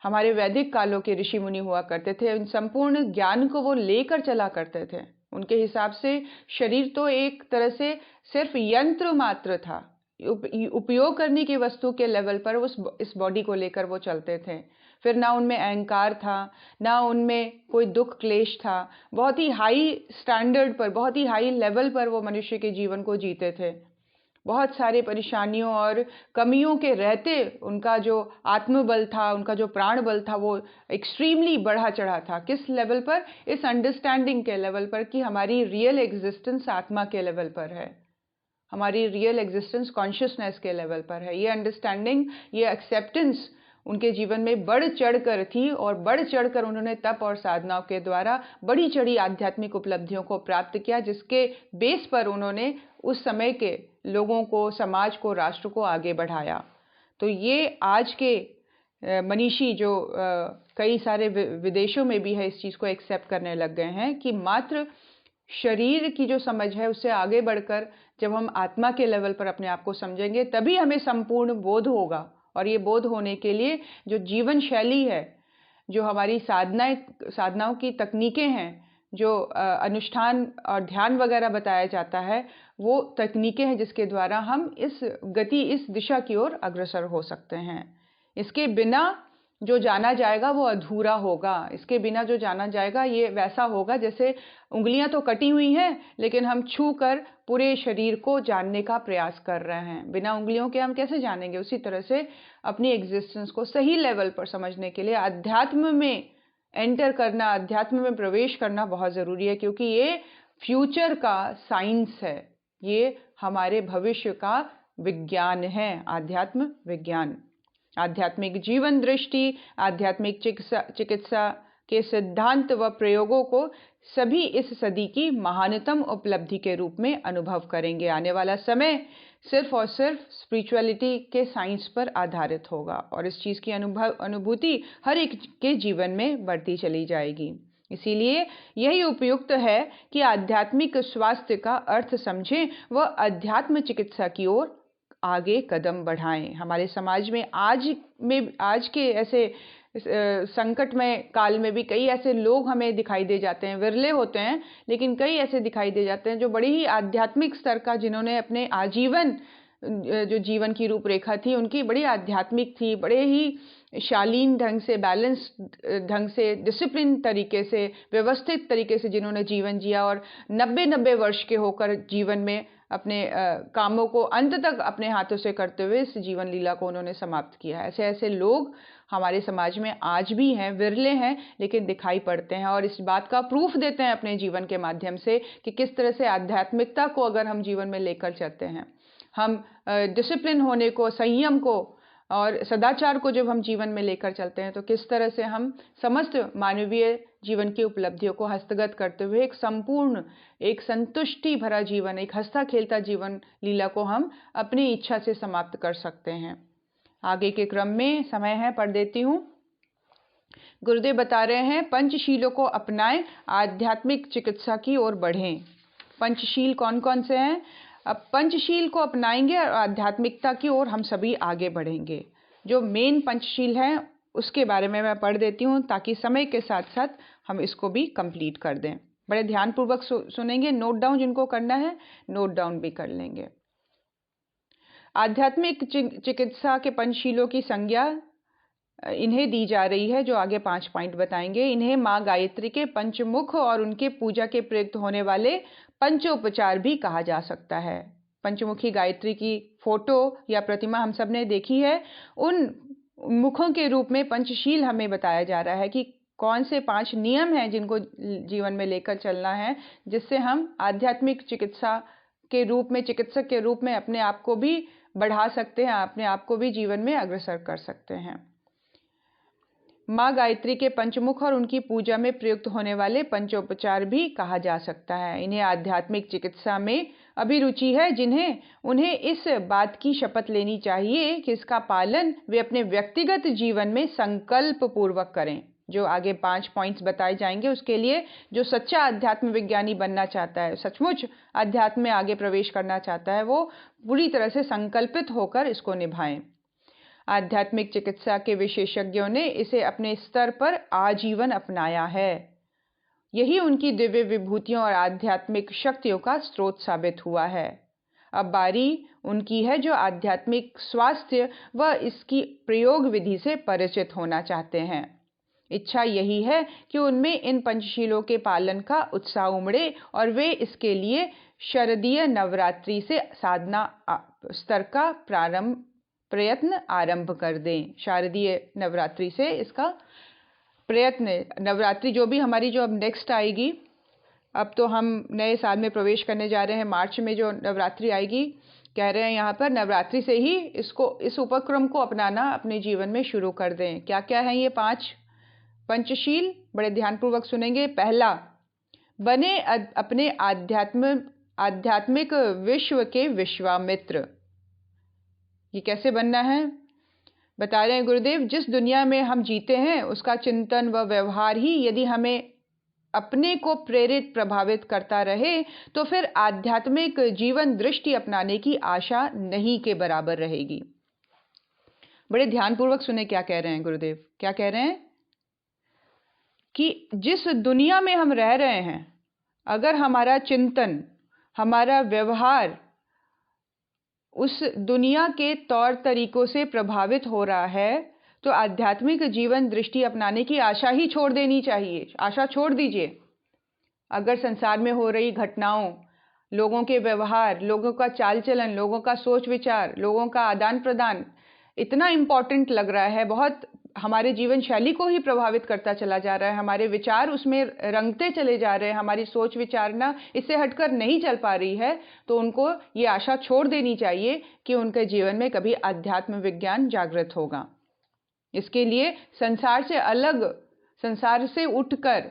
हमारे वैदिक कालों के ऋषि मुनि हुआ करते थे, इन संपूर्ण ज्ञान को वो लेकर चला करते थे। उनके हिसाब से शरीर तो एक तरह से सिर्फ यंत्र मात्र था, उपयोग करने की वस्तु के लेवल पर इस बॉडी को लेकर वो चलते थे। फिर ना उनमें अहंकार था, ना उनमें कोई दुख क्लेश था। बहुत ही हाई स्टैंडर्ड पर, बहुत ही हाई लेवल पर वो मनुष्य के जीवन को जीते थे। बहुत सारे परेशानियों और कमियों के रहते उनका जो आत्मबल था, उनका जो प्राण बल था, वो एक्सट्रीमली बढ़ा चढ़ा था। किस लेवल पर? इस अंडरस्टैंडिंग के लेवल पर कि हमारी रियल एग्जिस्टेंस आत्मा के लेवल पर है। हमारी रियल एग्जिस्टेंस कॉन्शियसनेस के लेवल पर है। ये अंडरस्टैंडिंग, ये एक्सेप्टेंस उनके जीवन में बढ़ चढ़कर थी और बढ़ चढ़कर उन्होंने तप और साधनाओं के द्वारा बड़ी चढ़ी आध्यात्मिक उपलब्धियों को प्राप्त किया, जिसके बेस पर उन्होंने उस समय के लोगों को, समाज को, राष्ट्र को आगे बढ़ाया। तो ये आज के मनीषी जो कई सारे विदेशों में भी है, इस चीज़ को एक्सेप्ट करने लग गए हैं कि मात्र शरीर की जो समझ है उससे आगे बढ़कर जब हम आत्मा के लेवल पर अपने आप को समझेंगे तभी हमें संपूर्ण बोध होगा। और ये बोध होने के लिए जो जीवन शैली है, जो हमारी साधनाओं की तकनीकें हैं, जो अनुष्ठान और ध्यान वगैरह बताया जाता है, वो तकनीकें हैं जिसके द्वारा हम इस दिशा की ओर अग्रसर हो सकते हैं। इसके बिना जो जाना जाएगा वो अधूरा होगा। इसके बिना जो जाना जाएगा ये वैसा होगा जैसे उंगलियां तो कटी हुई हैं लेकिन हम छू कर पूरे शरीर को जानने का प्रयास कर रहे हैं। बिना उंगलियों के हम कैसे जानेंगे? उसी तरह से अपनी एग्जिस्टेंस को सही लेवल पर समझने के लिए अध्यात्म में एंटर करना, अध्यात्म में प्रवेश करना बहुत ज़रूरी है, क्योंकि ये फ्यूचर का साइंस है, ये हमारे भविष्य का विज्ञान है। आध्यात्म विज्ञान, आध्यात्मिक जीवन दृष्टि, आध्यात्मिक चिकित्सा के सिद्धांत व प्रयोगों को सभी इस सदी की महानतम उपलब्धि के रूप में अनुभव करेंगे। आने वाला समय सिर्फ और सिर्फ स्पिरिचुअलिटी के साइंस पर आधारित होगा और इस चीज़ की अनुभूति हर एक के जीवन में बढ़ती चली जाएगी। इसीलिए यही उपयुक्त है कि आध्यात्मिक स्वास्थ्य का अर्थ समझें व अध्यात्म चिकित्सा की ओर आगे कदम बढ़ाएं। हमारे समाज में आज के ऐसे संकट में काल में भी कई ऐसे लोग हमें दिखाई दे जाते हैं, विरले होते हैं लेकिन कई ऐसे दिखाई दे जाते हैं जो बड़ी ही आध्यात्मिक स्तर का, जिन्होंने अपने आजीवन जो जीवन की रूपरेखा थी उनकी बड़ी आध्यात्मिक थी, बड़े ही शालीन ढंग से, बैलेंस ढंग से, डिसिप्लिन तरीके से, व्यवस्थित तरीके से जिन्होंने जीवन जिया और 90 वर्ष के होकर जीवन में अपने कामों को अंत तक अपने हाथों से करते हुए इस जीवन लीला को उन्होंने समाप्त किया। ऐसे ऐसे लोग हमारे समाज में आज भी हैं, विरले हैं लेकिन दिखाई पड़ते हैं और इस बात का प्रूफ देते हैं अपने जीवन के माध्यम से कि किस तरह से आध्यात्मिकता को अगर हम जीवन में लेकर चलते हैं, हम डिसिप्लिन होने को, संयम को और सदाचार को जब हम जीवन में लेकर चलते हैं तो किस तरह से हम समस्त मानवीय जीवन की उपलब्धियों को हस्तगत करते हुए एक संपूर्ण, एक संतुष्टि भरा जीवन, एक हंसता खेलता जीवन लीला को हम अपनी इच्छा से समाप्त कर सकते हैं। आगे के क्रम में समय है, पढ़ देती हूँ। गुरुदेव बता रहे हैं, पंचशीलों को अपनाएं, आध्यात्मिक चिकित्सा की ओर बढ़ें। पंचशील कौन कौन से हैं? अब पंचशील को अपनाएंगे और आध्यात्मिकता की ओर हम सभी आगे बढ़ेंगे। जो मेन पंचशील हैं उसके बारे में मैं पढ़ देती हूँ ताकि समय के साथ साथ हम इसको भी कंप्लीट कर दें। बड़े ध्यानपूर्वक सुनेंगे, नोट डाउन जिनको करना है नोट डाउन भी कर लेंगे। आध्यात्मिक चिकित्सा के पंचशीलों की संज्ञा इन्हें दी जा रही है, जो आगे 5 पॉइंट बताएंगे। इन्हें माँ गायत्री के पंचमुख और उनके पूजा के प्रयुक्त होने वाले पंचोपचार भी कहा जा सकता है। पंचमुखी गायत्री की फोटो या प्रतिमा हम सब ने देखी है। उन मुखों के रूप में पंचशील हमें बताया जा रहा है कि कौन से 5 नियम हैं जिनको जीवन में लेकर चलना है, जिससे हम आध्यात्मिक चिकित्सा के रूप में, चिकित्सक के रूप में अपने आप को भी बढ़ा सकते हैं, अपने आप को भी जीवन में अग्रसर कर सकते हैं। माँ गायत्री के पंचमुख और उनकी पूजा में प्रयुक्त होने वाले पंचोपचार भी कहा जा सकता है। इन्हें आध्यात्मिक चिकित्सा में अभिरुचि है, उन्हें इस बात की शपथ लेनी चाहिए कि इसका पालन वे अपने व्यक्तिगत जीवन में संकल्प पूर्वक करें। जो आगे 5 पॉइंट्स बताए जाएंगे उसके लिए जो सच्चा अध्यात्म विज्ञानी बनना चाहता है, सचमुच अध्यात्म में आगे प्रवेश करना चाहता है, वो पूरी तरह से संकल्पित होकर इसको निभाएं। आध्यात्मिक चिकित्सा के विशेषज्ञों ने इसे अपने स्तर पर आजीवन अपनाया है। यही उनकी दिव्य विभूतियों और आध्यात्मिक शक्तियों का स्रोत साबित हुआ है। अब बारी उनकी है जो आध्यात्मिक स्वास्थ्य व इसकी प्रयोग विधि से परिचित होना चाहते हैं। इच्छा यही है कि उनमें इन पंचशीलों के पालन का उत्साह उमड़े और वे इसके लिए शारदीय नवरात्रि से साधना स्तर का प्रयत्न आरंभ कर दें। शारदीय नवरात्रि से इसका प्रयत्न, नवरात्रि जो भी हमारी जो अब नेक्स्ट आएगी अब तो हम नए साल में प्रवेश करने जा रहे हैं। मार्च में जो नवरात्रि आएगी, कह रहे हैं यहाँ पर नवरात्रि से ही इस उपक्रम को अपनाना अपने जीवन में शुरू कर दें। क्या क्या है ये 5 पंचशील, बड़े ध्यानपूर्वक सुनेंगे। पहला, बने अपने आध्यात्मिक विश्व के विश्वामित्र। ये कैसे बनना है बता रहे हैं गुरुदेव। जिस दुनिया में हम जीते हैं उसका चिंतन व व्यवहार ही यदि हमें अपने को प्रेरित प्रभावित करता रहे तो फिर आध्यात्मिक जीवन दृष्टि अपनाने की आशा नहीं के बराबर रहेगी। बड़े ध्यानपूर्वक सुने क्या कह रहे हैं गुरुदेव। क्या कह रहे हैं कि जिस दुनिया में हम रह रहे हैं, अगर हमारा चिंतन, हमारा व्यवहार उस दुनिया के तौर तरीकों से प्रभावित हो रहा है तो आध्यात्मिक जीवन दृष्टि अपनाने की आशा ही छोड़ देनी चाहिए। आशा छोड़ दीजिए। अगर संसार में हो रही घटनाओं, लोगों के व्यवहार, लोगों का चाल चलन, लोगों का सोच विचार, लोगों का आदान प्रदान इतना इम्पोर्टेंट लग रहा है, बहुत हमारे जीवन शैली को ही प्रभावित करता चला जा रहा है, हमारे विचार उसमें रंगते चले जा रहे हैं, हमारी सोच विचारना इससे हटकर नहीं चल पा रही है, तो उनको ये आशा छोड़ देनी चाहिए कि उनके जीवन में कभी अध्यात्म विज्ञान जागृत होगा। इसके लिए संसार से अलग, संसार से उठकर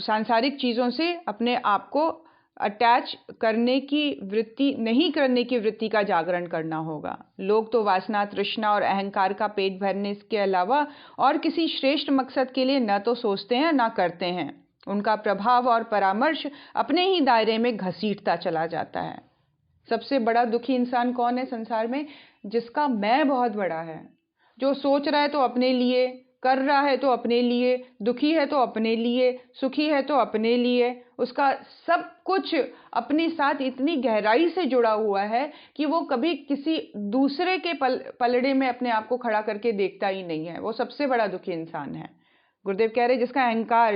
सांसारिक चीज़ों से अपने आप को अटैच करने की वृत्ति, नहीं करने की वृत्ति का जागरण करना होगा। लोग तो वासना, तृष्णा और अहंकार का पेट भरने के अलावा और किसी श्रेष्ठ मकसद के लिए न तो सोचते हैं न करते हैं। उनका प्रभाव और परामर्श अपने ही दायरे में घसीटता चला जाता है। सबसे बड़ा दुखी इंसान कौन है संसार में? जिसका मैं बहुत बड़ा है, जो सोच रहा है तो अपने लिए, कर रहा है तो अपने लिए, दुखी है तो अपने लिए, सुखी है तो अपने लिए, उसका सब कुछ अपने साथ इतनी गहराई से जुड़ा हुआ है कि वो कभी किसी दूसरे के पलड़े में अपने आप को खड़ा करके देखता ही नहीं है। वो सबसे बड़ा दुखी इंसान है। गुरुदेव कह रहे जिसका अहंकार,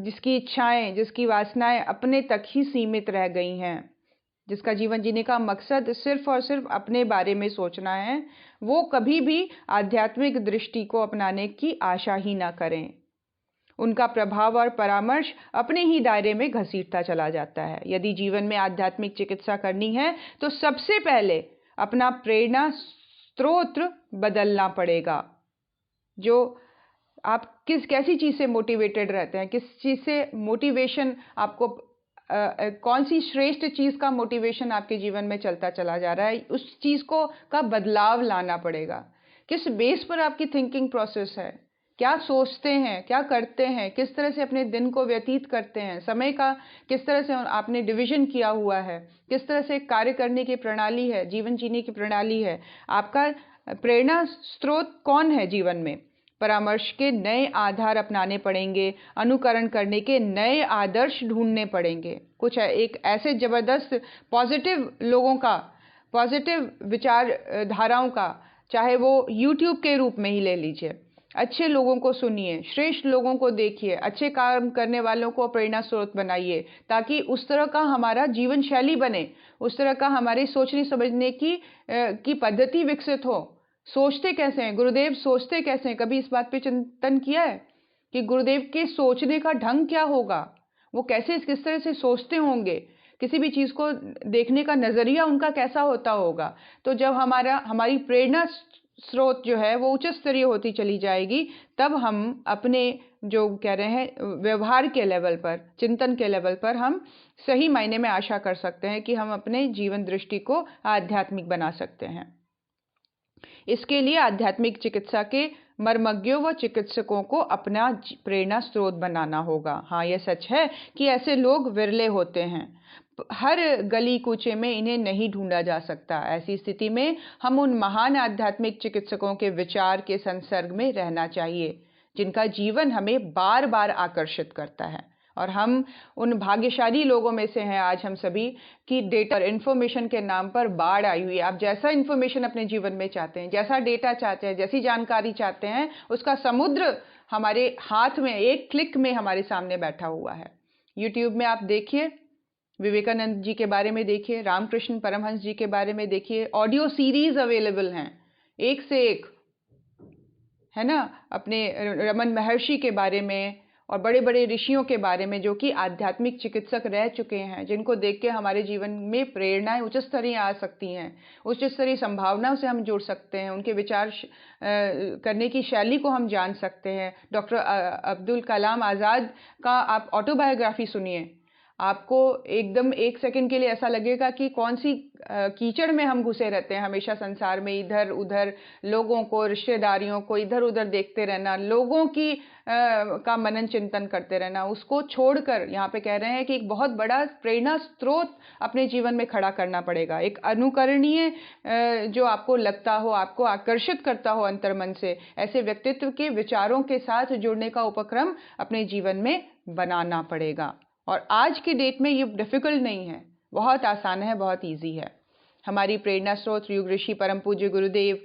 जिसकी इच्छाएं, जिसकी वासनाएं अपने तक ही सीमित रह गई हैं, जिसका जीवन जीने का मकसद सिर्फ और सिर्फ अपने बारे में सोचना है, वो कभी भी आध्यात्मिक दृष्टि को अपनाने की आशा ही ना करें। उनका प्रभाव और परामर्श अपने ही दायरे में घसीटता चला जाता है। यदि जीवन में आध्यात्मिक चिकित्सा करनी है तो सबसे पहले अपना प्रेरणा स्रोत बदलना पड़ेगा। जो आप कैसी चीज़ से मोटिवेटेड रहते हैं, किस चीज़ से मोटिवेशन आपको, कौन सी श्रेष्ठ चीज़ का मोटिवेशन आपके जीवन में चलता चला जा रहा है, उस चीज़ का बदलाव लाना पड़ेगा। किस बेस पर आपकी थिंकिंग प्रोसेस है, क्या सोचते हैं, क्या करते हैं, किस तरह से अपने दिन को व्यतीत करते हैं, समय का किस तरह से आपने डिवीजन किया हुआ है, किस तरह से कार्य करने की प्रणाली है, जीवन जीने की प्रणाली है, आपका प्रेरणा स्रोत कौन है जीवन में। परामर्श के नए आधार अपनाने पड़ेंगे, अनुकरण करने के नए आदर्श ढूंढने पड़ेंगे। कुछ एक ऐसे जबरदस्त पॉजिटिव लोगों का, पॉजिटिव विचार धाराओं का, चाहे वो यूट्यूब के रूप में ही ले लीजिए, अच्छे लोगों को सुनिए, श्रेष्ठ लोगों को देखिए, अच्छे काम करने वालों को प्रेरणा स्रोत बनाइए, ताकि उस तरह का हमारा जीवन शैली बने, उस तरह का हमारी सोचने समझने की पद्धति विकसित हो। सोचते कैसे हैं गुरुदेव, सोचते कैसे हैं? कभी इस बात पे चिंतन किया है कि गुरुदेव के सोचने का ढंग क्या होगा, वो कैसे किस तरह से सोचते होंगे, किसी भी चीज़ को देखने का नज़रिया उनका कैसा होता होगा। तो जब हमारी प्रेरणा स्रोत जो है वो उच्च स्तरीय होती चली जाएगी, तब हम अपने जो कह रहे हैं व्यवहार के लेवल पर, चिंतन के लेवल पर हम सही मायने में आशा कर सकते हैं कि हम अपने जीवन दृष्टि को आध्यात्मिक बना सकते हैं। इसके लिए आध्यात्मिक चिकित्सा के मर्मज्ञों व चिकित्सकों को अपना प्रेरणा स्रोत बनाना होगा। हाँ, यह सच है कि ऐसे लोग विरले होते हैं, हर गली कूचे में इन्हें नहीं ढूंढा जा सकता। ऐसी स्थिति में हम उन महान आध्यात्मिक चिकित्सकों के विचार के संसर्ग में रहना चाहिए जिनका जीवन हमें बार बार आकर्षित करता है। और हम उन भाग्यशाली लोगों में से हैं आज हम सभी कि डेटा और इन्फॉर्मेशन के नाम पर बाढ़ आई हुई है। आप जैसा इन्फॉर्मेशन अपने जीवन में चाहते हैं, जैसा डेटा चाहते हैं, जैसी जानकारी चाहते हैं, उसका समुद्र हमारे हाथ में, एक क्लिक में हमारे सामने बैठा हुआ है। यूट्यूब में आप देखिए, विवेकानंद जी के बारे में देखिए, रामकृष्ण परमहंस जी के बारे में देखिए, ऑडियो सीरीज अवेलेबल हैं एक से एक, है ना। अपने रमन महर्षि के बारे में, और बड़े बड़े ऋषियों के बारे में जो कि आध्यात्मिक चिकित्सक रह चुके हैं, जिनको देख के हमारे जीवन में प्रेरणाएं उच्च स्तरीय आ सकती हैं, उच्च स्तरीय संभावनाओं से हम जुड़ सकते हैं, उनके विचार करने की शैली को हम जान सकते हैं। डॉक्टर अब्दुल कलाम आज़ाद का आप ऑटोबायोग्राफी सुनिए, आपको एकदम एक सेकंड के लिए ऐसा लगेगा कि कौन सी कीचड़ में हम घुसे रहते हैं हमेशा संसार में, इधर उधर लोगों को, रिश्तेदारियों को इधर उधर देखते रहना, लोगों की का मनन चिंतन करते रहना। उसको छोड़कर यहाँ पे कह रहे हैं कि एक बहुत बड़ा प्रेरणा स्रोत अपने जीवन में खड़ा करना पड़ेगा, एक अनुकरणीय जो आपको लगता हो, आपको आकर्षित करता हो अंतर्मन से, ऐसे व्यक्तित्व के विचारों के साथ जुड़ने का उपक्रम अपने जीवन में बनाना पड़ेगा। और आज की डेट में ये डिफिकल्ट नहीं है, बहुत आसान है, बहुत इजी है। हमारी प्रेरणा स्रोत युग ऋषि परम पूज्य गुरुदेव,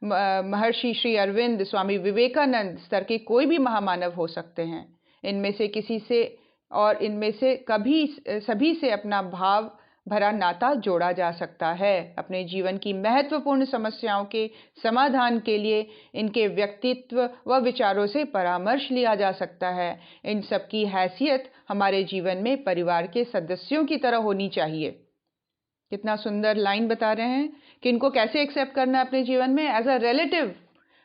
महर्षि श्री अरविंद, स्वामी विवेकानंद स्तर के कोई भी महामानव हो सकते हैं। इनमें से किसी से और इनमें से कभी सभी से अपना भाव भरा नाता जोड़ा जा सकता है। अपने जीवन की महत्वपूर्ण समस्याओं के समाधान के लिए इनके व्यक्तित्व व विचारों से परामर्श लिया जा सकता है। इन सब की हैसियत हमारे जीवन में परिवार के सदस्यों की तरह होनी चाहिए। कितना सुंदर लाइन बता रहे हैं कि इनको कैसे एक्सेप्ट करना है अपने जीवन में, एज अ रिलेटिव।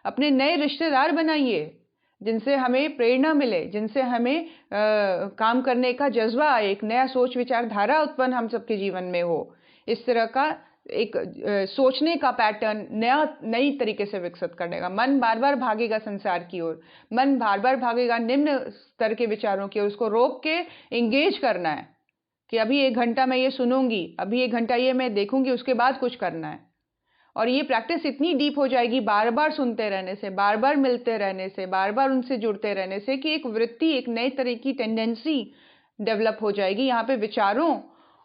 अपने नए रिश्तेदार बनाइए जिनसे हमें प्रेरणा मिले, जिनसे हमें काम करने का जज्बा आए, एक नया सोच विचारधारा उत्पन्न हम सबके जीवन में हो। इस तरह का एक सोचने का पैटर्न नई तरीके से विकसित करने का। मन बार बार भागेगा संसार की ओर, मन बार बार भागेगा निम्न स्तर के विचारों की ओर। उसको रोक के इंगेज करना है कि अभी 1 घंटा मैं ये सुनूंगी, अभी 1 घंटा ये मैं देखूंगी, उसके बाद कुछ करना है। और ये प्रैक्टिस इतनी डीप हो जाएगी बार बार सुनते रहने से, बार बार मिलते रहने से, बार बार उनसे जुड़ते रहने से, कि एक वृत्ति, एक नए तरह की टेंडेंसी डेवलप हो जाएगी। यहाँ पे विचारों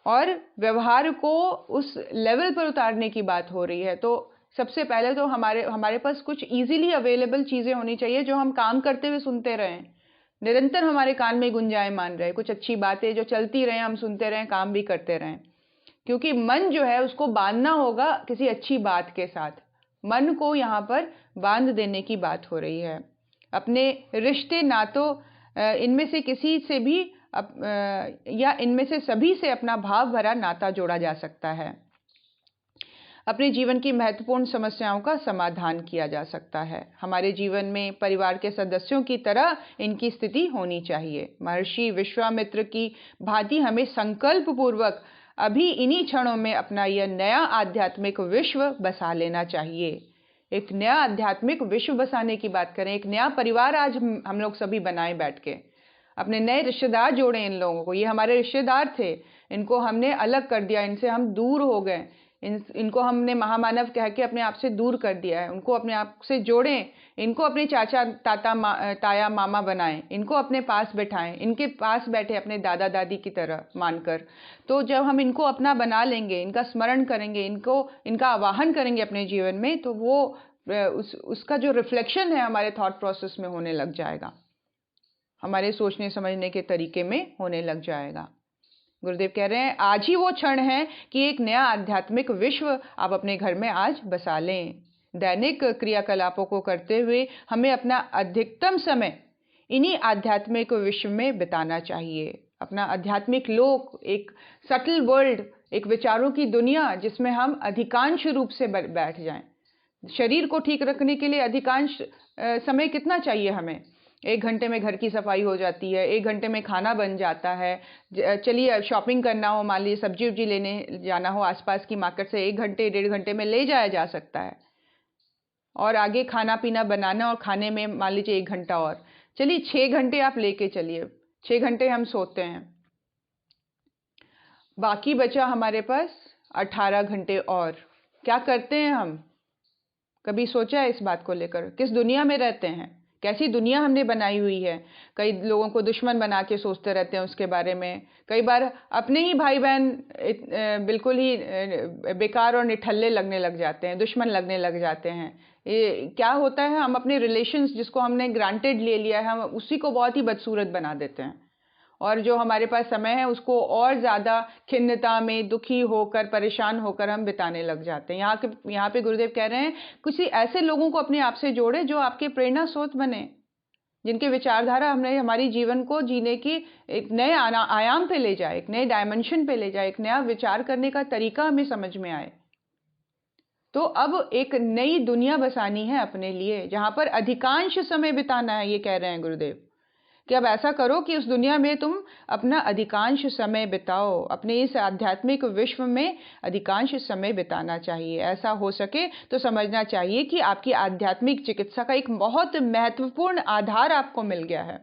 और व्यवहार को उस लेवल पर उतारने की बात हो रही है। तो सबसे पहले तो हमारे पास कुछ इजीली अवेलेबल चीज़ें होनी चाहिए जो हम काम करते हुए सुनते रहें, निरंतर हमारे कान में गुंजायमान रहे। कुछ अच्छी बातें जो चलती रहें, हम सुनते रहें, काम भी करते रहें। क्योंकि मन जो है उसको बांधना होगा किसी अच्छी बात के साथ। मन को यहाँ पर बांध देने की बात हो रही है। अपने रिश्ते नातों इनमें से किसी से भी या इनमें से सभी से अपना भाव भरा नाता जोड़ा जा सकता है। अपने जीवन की महत्वपूर्ण समस्याओं का समाधान किया जा सकता है। हमारे जीवन में परिवार के सदस्यों की तरह इनकी स्थिति होनी चाहिए। महर्षि विश्वामित्र की भांति हमें संकल्प पूर्वक अभी इन्हीं क्षणों में अपना यह नया आध्यात्मिक विश्व बसा लेना चाहिए। एक नया आध्यात्मिक विश्व बसाने की बात करें, एक नया परिवार आज हम लोग सभी बनाए बैठ के। अपने नए रिश्तेदार जोड़े इन लोगों को। ये हमारे रिश्तेदार थे, इनको हमने अलग कर दिया, इनसे हम दूर हो गए, इनको हमने महामानव कह के अपने आप से दूर कर दिया है। उनको अपने आप से जोड़ें, इनको अपने चाचा ताया मामा बनाएं, इनको अपने पास बैठाएं, इनके पास बैठे अपने दादा दादी की तरह मानकर। तो जब हम इनको अपना बना लेंगे, इनका स्मरण करेंगे, इनका आवाहन करेंगे अपने जीवन में, तो वो उसका जो रिफ्लेक्शन है हमारे थॉट प्रोसेस में होने लग जाएगा, हमारे सोचने समझने के तरीके में होने लग जाएगा। गुरुदेव कह रहे हैं आज ही वो क्षण है कि एक नया आध्यात्मिक विश्व आप अपने घर में आज बसा लें। दैनिक क्रियाकलापों को करते हुए हमें अपना अधिकतम समय इन्हीं आध्यात्मिक विश्व में बिताना चाहिए। अपना आध्यात्मिक लोक, एक सटल वर्ल्ड, एक विचारों की दुनिया जिसमें हम अधिकांश रूप से बैठ जाएं। शरीर को ठीक रखने के लिए अधिकांश समय कितना चाहिए हमें? 1 घंटे में घर की सफाई हो जाती है, 1 घंटे में खाना बन जाता है। चलिए शॉपिंग करना हो, मान लीजिए सब्जी उब्जी लेने जाना हो आसपास की मार्केट से, 1 घंटे 1.5 घंटे में ले जाया जा सकता है। और आगे खाना पीना बनाना और खाने में मान लीजिए 1 घंटा और, चलिए 6 घंटे आप लेके चलिए। 6 घंटे हम सोते हैं, बाकी बचा हमारे पास 18 घंटे और। क्या करते हैं हम? कभी सोचा है इस बात को लेकर? किस दुनिया में रहते हैं, कैसी दुनिया हमने बनाई हुई है? कई लोगों को दुश्मन बना के सोचते रहते हैं उसके बारे में। कई बार अपने ही भाई बहन बिल्कुल ही बेकार और निठल्ले लगने लग जाते हैं, दुश्मन लगने लग जाते हैं। ये क्या होता है, हम अपने रिलेशंस जिसको हमने ग्रांटेड ले लिया है, हम उसी को बहुत ही बदसूरत बना देते हैं। और जो हमारे पास समय है उसको और ज़्यादा खिन्नता में दुखी होकर, परेशान होकर हम बिताने लग जाते हैं। यहाँ पे गुरुदेव कह रहे हैं किसी ऐसे लोगों को अपने आप से जोड़े जो आपके प्रेरणा स्रोत बने, जिनके विचारधारा हमने हमारी जीवन को जीने की एक नए आयाम पे ले जाए, एक नए डायमेंशन पे ले जाए, एक नया विचार करने का तरीका हमें समझ में आए। तो अब एक नई दुनिया बसानी है अपने लिए, जहां पर अधिकांश समय बिताना है। ये कह रहे हैं गुरुदेव कि अब ऐसा करो कि उस दुनिया में तुम अपना अधिकांश समय बिताओ, अपने इस आध्यात्मिक विश्व में अधिकांश समय बिताना चाहिए। ऐसा हो सके तो समझना चाहिए कि आपकी आध्यात्मिक चिकित्सा का एक बहुत महत्वपूर्ण आधार आपको मिल गया है।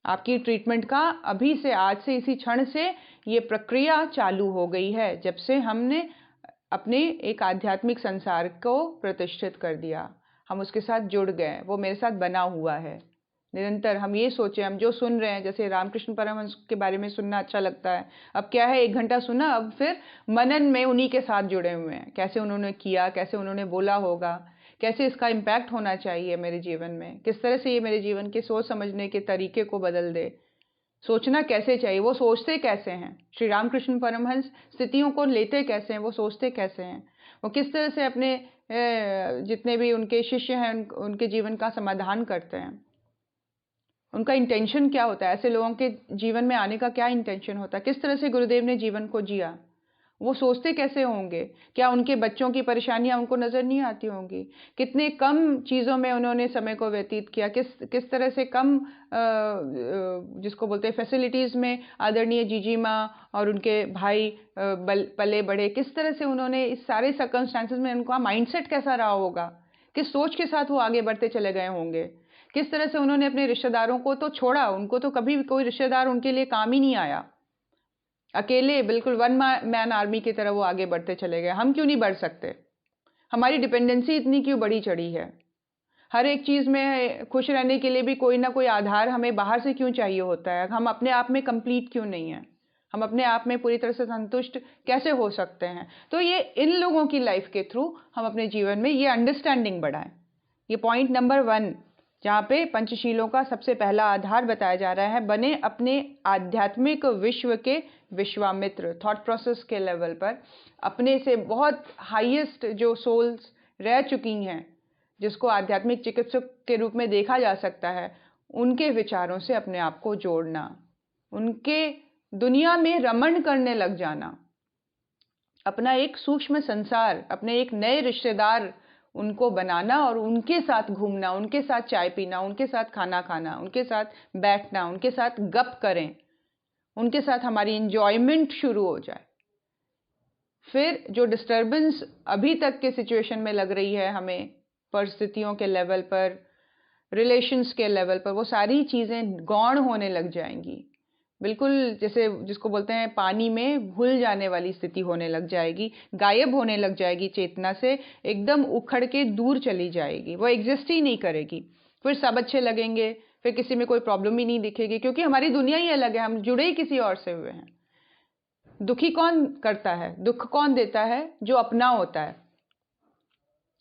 आपकी ट्रीटमेंट का अभी से, आज से, इसी क्षण से ये प्रक्रिया चालू हो गई है, जब से हमने अपने एक आध्यात्मिक संसार को प्रतिष्ठित कर दिया। हम उसके साथ जुड़ गए, वो मेरे साथ बना हुआ है। निरंतर हम ये सोचे, हम जो सुन रहे हैं, जैसे रामकृष्ण परमहंस के बारे में सुनना अच्छा लगता है। अब क्या है, 1 घंटा सुना, अब फिर मनन में उन्हीं के साथ जुड़े हुए हैं। कैसे उन्होंने किया, कैसे उन्होंने बोला होगा, कैसे इसका इम्पैक्ट होना चाहिए मेरे जीवन में, किस तरह से ये मेरे जीवन के सोच समझने के तरीके को बदल दे, सोचना कैसे चाहिए, वो सोचते कैसे हैं। श्री रामकृष्ण परमहंस स्थितियों को लेते कैसे हैं, वो सोचते कैसे हैं, वो किस तरह से अपने जितने भी उनके शिष्य हैं उनके जीवन का समाधान करते हैं। उनका इंटेंशन क्या होता है, ऐसे लोगों के जीवन में आने का क्या इंटेंशन होता है, किस तरह से गुरुदेव ने जीवन को जिया, वो सोचते कैसे होंगे। क्या उनके बच्चों की परेशानियां उनको नजर नहीं आती होंगी, कितने कम चीज़ों में उन्होंने समय को व्यतीत किया, किस तरह से कम जिसको बोलते हैं फैसिलिटीज़ में आदरणीय जीजी माँ और उनके भाई पले बड़े, किस तरह से उन्होंने इस सारे सर्कमस्टांसेस में उनका माइंडसेट कैसा रहा होगा, किस सोच के साथ वो आगे बढ़ते चले गए होंगे, किस तरह से उन्होंने अपने रिश्तेदारों को तो छोड़ा, उनको तो कभी कोई रिश्तेदार उनके लिए काम ही नहीं आया। अकेले बिल्कुल 1 मैन आर्मी की तरह वो आगे बढ़ते चले गए। हम क्यों नहीं बढ़ सकते? हमारी डिपेंडेंसी इतनी क्यों बढ़ी चढ़ी है? हर एक चीज़ में खुश रहने के लिए भी कोई ना कोई आधार हमें बाहर से क्यों चाहिए होता है? हम अपने आप में कंप्लीट क्यों नहीं है? हम अपने आप में पूरी तरह से संतुष्ट कैसे हो सकते हैं? तो ये इन लोगों की लाइफ के थ्रू हम अपने जीवन में ये अंडरस्टैंडिंग बढ़ाएं। ये पॉइंट नंबर 1, जहाँ पे पंचशीलों का सबसे पहला आधार बताया जा रहा है, बने अपने आध्यात्मिक विश्व के विश्वामित्र। थॉट प्रोसेस के लेवल पर अपने से बहुत हाईएस्ट जो सोल्स रह चुकी हैं, जिसको आध्यात्मिक चिकित्सक के रूप में देखा जा सकता है, उनके विचारों से अपने आप को जोड़ना, उनके दुनिया में रमण करने लग जाना, अपना एक सूक्ष्म संसार, अपने एक नए रिश्तेदार उनको बनाना और उनके साथ घूमना, उनके साथ चाय पीना, उनके साथ खाना खाना, उनके साथ बैठना, उनके साथ गप करें, उनके साथ हमारी इंजॉयमेंट शुरू हो जाए। फिर जो डिस्टर्बेंस अभी तक के सिचुएशन में लग रही है हमें, परिस्थितियों के लेवल पर, रिलेशंस के लेवल पर, वो सारी चीज़ें गौण होने लग जाएंगी। बिल्कुल जैसे जिसको बोलते हैं पानी में घुल जाने वाली स्थिति होने लग जाएगी, गायब होने लग जाएगी चेतना से, एकदम उखड़ के दूर चली जाएगी, वो एग्जिस्ट ही नहीं करेगी। फिर सब अच्छे लगेंगे, फिर किसी में कोई प्रॉब्लम ही नहीं दिखेगी, क्योंकि हमारी दुनिया ही अलग है, हम जुड़े ही किसी और से हुए हैं। दुखी कौन करता है, दुख कौन देता है? जो अपना होता है।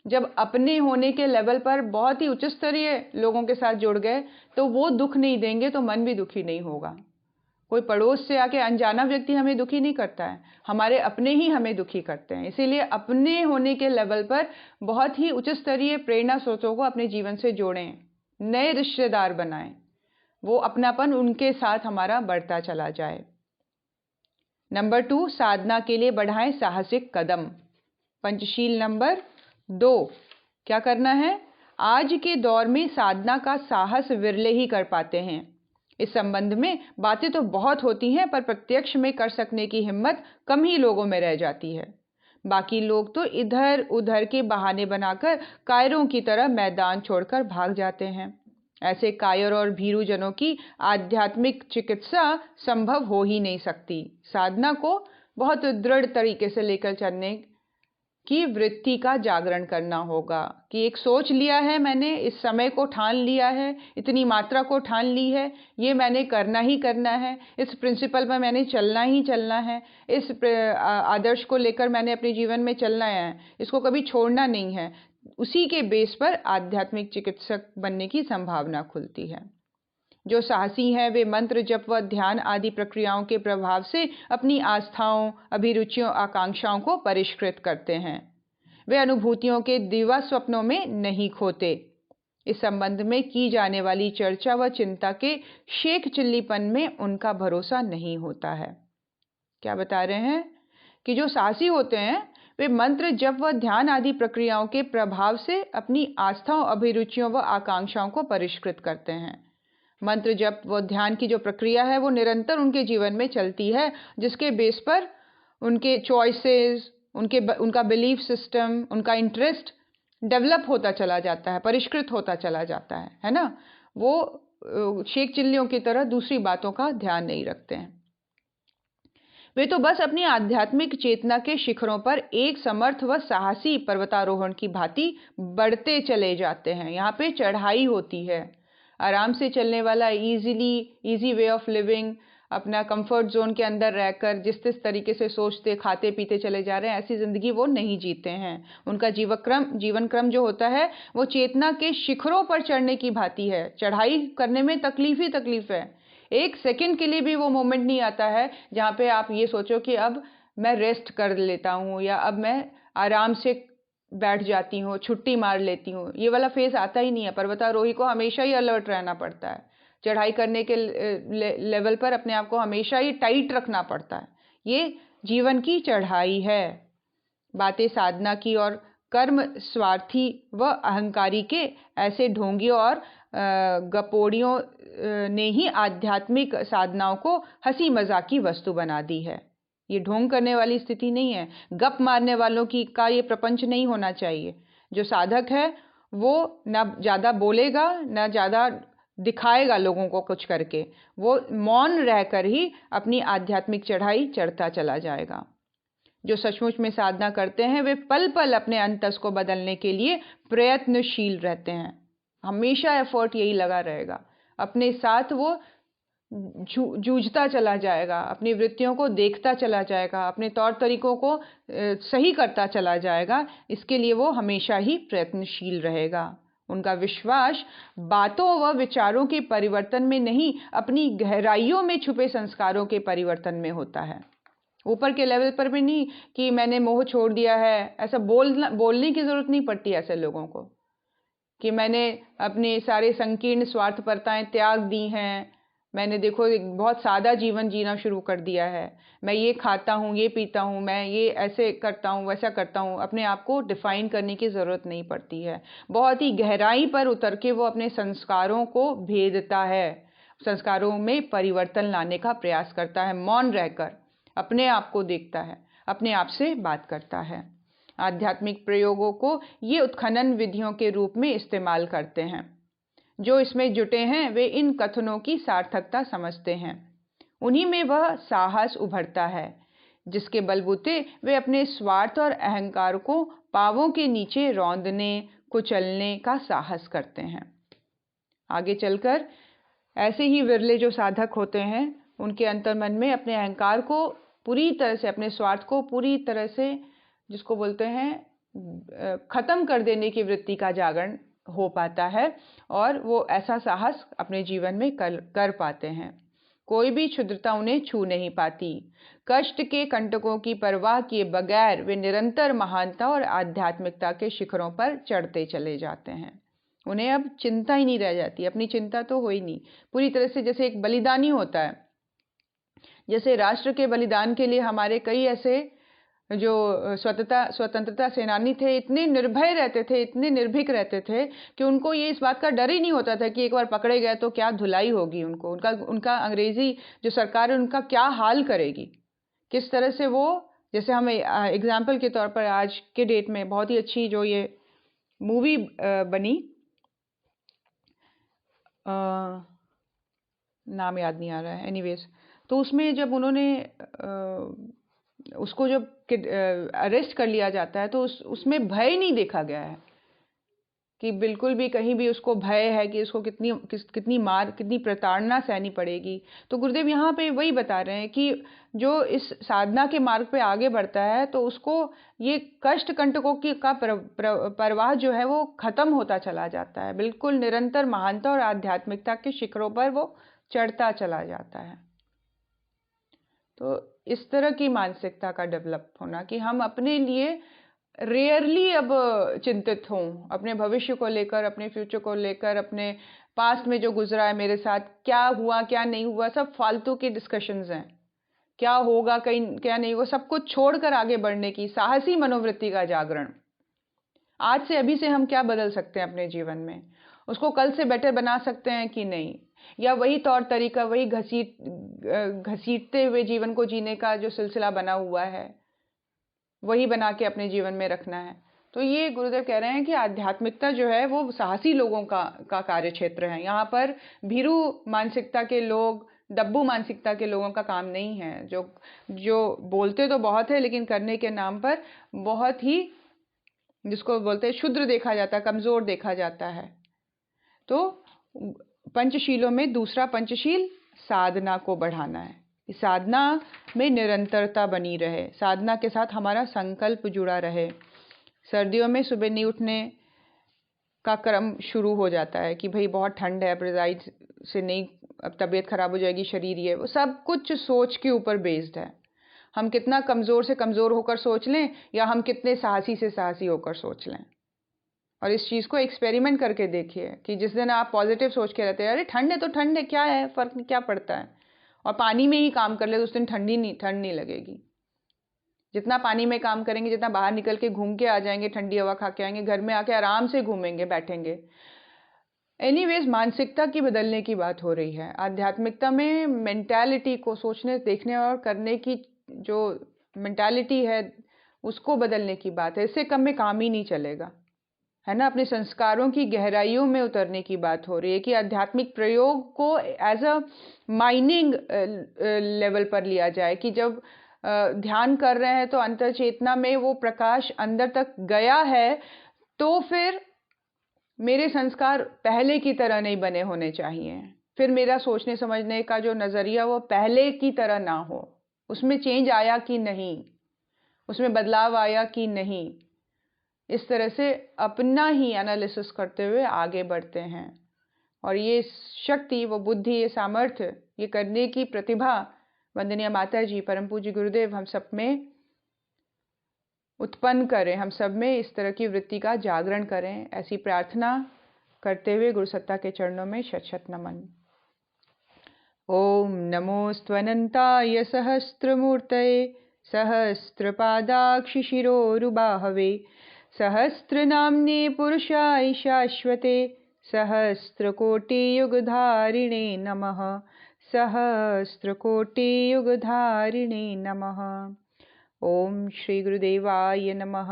जब अपने होने के लेवल पर बहुत ही उच्च स्तरीय लोगों के साथ जुड़ गए तो वो दुख नहीं देंगे तो मन भी दुखी नहीं होगा। कोई पड़ोस से आके अनजाना व्यक्ति हमें दुखी नहीं करता है, हमारे अपने ही हमें दुखी करते हैं। इसीलिए अपने होने के लेवल पर बहुत ही उच्च स्तरीय प्रेरणा स्रोतों को अपने जीवन से जोड़ें, नए रिश्तेदार बनाएं, वो अपनापन उनके साथ हमारा बढ़ता चला जाए। नंबर 2, साधना के लिए बढ़ाएं साहसिक कदम। पंचशील नंबर 2, क्या करना है? आज के दौर में साधना का साहस विरले ही कर पाते हैं। इस संबंध में बातें तो बहुत होती हैं, पर प्रत्यक्ष में कर सकने की हिम्मत कम ही लोगों में रह जाती है। बाकी लोग तो इधर उधर के बहाने बनाकर कायरों की तरह मैदान छोड़कर भाग जाते हैं। ऐसे कायर और भीरू जनों की आध्यात्मिक चिकित्सा संभव हो ही नहीं सकती। साधना को बहुत दृढ़ तरीके से लेकर चलने की वृत्ति का जागरण करना होगा कि एक सोच लिया है मैंने, इस समय को ठान लिया है, इतनी मात्रा को ठान ली है, ये मैंने करना ही करना है, इस प्रिंसिपल पर मैंने चलना ही चलना है, इस आदर्श को लेकर मैंने अपने जीवन में चलना है, इसको कभी छोड़ना नहीं है। उसी के बेस पर आध्यात्मिक चिकित्सक बनने की संभावना खुलती है। जो साहसी हैं वे मंत्र जप व ध्यान आदि प्रक्रियाओं के प्रभाव से अपनी आस्थाओं, अभिरुचियों, आकांक्षाओं को परिष्कृत करते हैं। वे अनुभूतियों के दिवा स्वप्नों में नहीं खोते। इस संबंध में की जाने वाली चर्चा व चिंता के शेख चिल्लीपन में उनका भरोसा नहीं होता है। क्या बता रहे हैं कि जो साहसी होते हैं वे मंत्र जप व ध्यान आदि प्रक्रियाओं के प्रभाव से अपनी आस्थाओं, अभिरुचियों व आकांक्षाओं को परिष्कृत करते हैं। मंत्र जप व ध्यान की जो प्रक्रिया है वो निरंतर उनके जीवन में चलती है, जिसके बेस पर उनके चॉइसेस, उनका बिलीफ सिस्टम, उनका इंटरेस्ट डेवलप होता चला जाता है, परिष्कृत होता चला जाता है ना। वो शेख चिल्लियों की तरह दूसरी बातों का ध्यान नहीं रखते हैं। वे तो बस अपनी आध्यात्मिक चेतना के शिखरों पर एक समर्थ व साहसी पर्वतारोहण की भांति बढ़ते चले जाते हैं। यहाँ पे चढ़ाई होती है, आराम से चलने वाला इजी वे ऑफ लिविंग, अपना कंफर्ट जोन के अंदर रहकर जिस तरीके से सोचते खाते पीते चले जा रहे हैं, ऐसी जिंदगी वो नहीं जीते हैं। उनका जीवन क्रम जो होता है वो चेतना के शिखरों पर चढ़ने की भांति है। चढ़ाई करने में तकलीफ ही तकलीफ है। एक सेकंड के लिए भी वो मोमेंट नहीं आता है जहाँ पे आप ये सोचो कि अब मैं रेस्ट कर लेता हूँ या अब मैं आराम से बैठ जाती हूँ, छुट्टी मार लेती हूँ। ये वाला फेज आता ही नहीं है। पर्वतारोही को हमेशा ही अलर्ट रहना पड़ता है। चढ़ाई करने के लेवल पर अपने आप को हमेशा ही टाइट रखना पड़ता है। ये जीवन की चढ़ाई है। बातें साधना की और कर्म स्वार्थी व अहंकारी के ऐसे ढोंगियों और गपोड़ियों ने ही आध्यात्मिक साधनाओं को हंसी मजाक की वस्तु बना दी है। ये ढोंग करने वाली स्थिति नहीं है, गप मारने वालों का ये प्रपंच नहीं होना चाहिए। जो साधक है वो ना ज़्यादा बोलेगा ना ज़्यादा दिखाएगा लोगों को कुछ करके, वो मौन रहकर ही अपनी आध्यात्मिक चढ़ाई चढ़ता चला जाएगा। जो सचमुच में साधना करते हैं वे पल पल अपने अंतस को बदलने के लिए प्रयत्नशील रहते हैं। हमेशा एफर्ट यही लगा रहेगा। अपने साथ वो जूझता चला जाएगा, अपनी वृत्तियों को देखता चला जाएगा, अपने तौर तरीकों को सही करता चला जाएगा। इसके लिए वो हमेशा ही प्रयत्नशील रहेगा। उनका विश्वास बातों व विचारों के परिवर्तन में नहीं, अपनी गहराइयों में छुपे संस्कारों के परिवर्तन में होता है। ऊपर के लेवल पर भी नहीं कि मैंने मोह छोड़ दिया है, ऐसा बोलने की जरूरत नहीं पड़ती ऐसे लोगों को कि मैंने अपने सारे संकीर्ण स्वार्थपरताएं त्याग दी हैं, मैंने देखो एक बहुत सादा जीवन जीना शुरू कर दिया है, मैं ये खाता हूँ, ये पीता हूँ, मैं ये ऐसे करता हूँ, वैसा करता हूँ। अपने आप को डिफाइन करने की ज़रूरत नहीं पड़ती है। बहुत ही गहराई पर उतर के वो अपने संस्कारों को भेदता है, संस्कारों में परिवर्तन लाने का प्रयास करता है। मौन रहकर अपने आप को देखता है, अपने आप से बात करता है। आध्यात्मिक प्रयोगों को ये उत्खनन विधियों के रूप में इस्तेमाल करते हैं। जो इसमें जुटे हैं वे इन कथनों की सार्थकता समझते हैं। उन्हीं में वह साहस उभरता है जिसके बलबूते वे अपने स्वार्थ और अहंकार को पांवों के नीचे रौंदने कुचलने का साहस करते हैं। आगे चलकर ऐसे ही विरले जो साधक होते हैं उनके अंतर्मन में अपने अहंकार को पूरी तरह से, अपने स्वार्थ को पूरी तरह से, जिसको बोलते हैं खत्म कर देने की वृत्ति का जागरण हो पाता है और वो ऐसा साहस अपने जीवन में कर पाते हैं। कोई भी क्षुद्रता उन्हें छू नहीं पाती। कष्ट के कंटकों की परवाह किए बगैर वे निरंतर महानता और आध्यात्मिकता के शिखरों पर चढ़ते चले जाते हैं। उन्हें अब चिंता ही नहीं रह जाती। अपनी चिंता तो हो ही नहीं पूरी तरह से। जैसे एक बलिदानी होता है, जैसे राष्ट्र के बलिदान के लिए हमारे कई ऐसे जो स्वतंत्रता सेनानी थे, इतने निर्भय रहते थे, इतने निर्भीक रहते थे कि उनको ये इस बात का डर ही नहीं होता था कि एक बार पकड़े गए तो क्या धुलाई होगी उनको, उनका अंग्रेजी जो सरकार है उनका क्या हाल करेगी, किस तरह से वो, जैसे हम एग्जाम्पल के तौर पर आज के डेट में बहुत ही अच्छी जो ये मूवी बनी, नाम याद नहीं आ रहा है, एनीवेज, तो उसमें जब उन्होंने उसको जब अरेस्ट कर लिया जाता है तो उसमें भय नहीं देखा गया है कि बिल्कुल भी कहीं भी उसको भय है कि उसको कितनी मार, कितनी प्रताड़ना सहनी पड़ेगी। तो गुरुदेव यहाँ पे वही बता रहे हैं कि जो इस साधना के मार्ग पे आगे बढ़ता है तो उसको ये कष्ट कंटकों की का प्रवाह जो है वो खत्म होता चला जाता है। बिल्कुल निरंतर महानता और आध्यात्मिकता के शिखरों पर वो चढ़ता चला जाता है। तो इस तरह की मानसिकता का डेवलप होना कि हम अपने लिए रेयरली अब चिंतित हूँ अपने भविष्य को लेकर, अपने फ्यूचर को लेकर, अपने पास्ट में जो गुजरा है मेरे साथ, क्या हुआ क्या नहीं हुआ, सब फालतू के डिस्कशंस हैं। क्या होगा कहीं क्या नहीं होगा, सब कुछ छोड़कर आगे बढ़ने की साहसी मनोवृत्ति का जागरण। आज से अभी से हम क्या बदल सकते हैं अपने जीवन में, उसको कल से बेटर बना सकते हैं कि नहीं, या वही तौर तरीका, वही घसीटते हुए जीवन को जीने का जो सिलसिला बना हुआ है वही बना के अपने जीवन में रखना है। तो ये गुरुदेव कह रहे हैं कि आध्यात्मिकता जो है वो साहसी लोगों का कार्य क्षेत्र है। यहाँ पर भीरू मानसिकता के लोग, डब्बू मानसिकता के लोगों का काम नहीं है, जो बोलते तो बहुत है लेकिन करने के नाम पर बहुत ही, जिसको बोलते हैं क्षुद्र देखा जाता है, कमजोर देखा जाता है। तो पंचशीलों में दूसरा पंचशील साधना को बढ़ाना है। साधना में निरंतरता बनी रहे, साधना के साथ हमारा संकल्प जुड़ा रहे। सर्दियों में सुबह नहीं उठने का क्रम शुरू हो जाता है कि भाई बहुत ठंड है, अब रजाई से नहीं, अब तबीयत खराब हो जाएगी, शरीर ये वो, सब कुछ सोच के ऊपर बेस्ड है। हम कितना कमज़ोर से कमज़ोर होकर सोच लें या हम कितने साहसी से साहसी होकर सोच लें। और इस चीज़ को एक्सपेरिमेंट करके देखिए कि जिस दिन आप पॉजिटिव सोच के रहते हैं, अरे ठंड है तो ठंड है, क्या है, फ़र्क क्या पड़ता है, और पानी में ही काम कर ले तो उस दिन ठंड नहीं लगेगी। जितना पानी में काम करेंगे, जितना बाहर निकल के घूम के आ जाएंगे, ठंडी हवा खा के आएंगे, घर में आके आराम से घूमेंगे, बैठेंगे। एनीवेज, मानसिकता की बदलने की बात हो रही है। आध्यात्मिकता में मेंटालिटी को, सोचने देखने और करने की जो मेंटालिटी है उसको बदलने की बात है। इससे कम में काम ही नहीं चलेगा, है ना। अपने संस्कारों की गहराइयों में उतरने की बात हो रही है कि आध्यात्मिक प्रयोग को एज अ माइनिंग लेवल पर लिया जाए कि जब ध्यान कर रहे हैं तो अंतर चेतना में वो प्रकाश अंदर तक गया है, तो फिर मेरे संस्कार पहले की तरह नहीं बने होने चाहिए। फिर मेरा सोचने समझने का जो नज़रिया वो पहले की तरह ना हो। उसमें चेंज आया कि नहीं, उसमें बदलाव आया कि नहीं, इस तरह से अपना ही एनालिसिस करते हुए आगे बढ़ते हैं। और ये शक्ति, वो बुद्धि, ये सामर्थ्य, ये करने की प्रतिभा वंदनीय माता जी, परम पूज्य गुरुदेव हम सब में उत्पन्न करें, हम सब में इस तरह की वृत्ति का जागरण करें। ऐसी प्रार्थना करते हुए गुरु सत्ता के चरणों में शत शत नमन। ओम नमोस्त्वनंताय सहस्त्रमूर्तये सहस्त्रपादाक्षि शिरोरुबाहवे सहस्रनाम्ने पुरुषाय शाश्वते सहस्रकोटियुगधारिणे नमः। सहस्रकोटियुगधारिणे नमः। ओम श्री गुरुदेवाय नमः।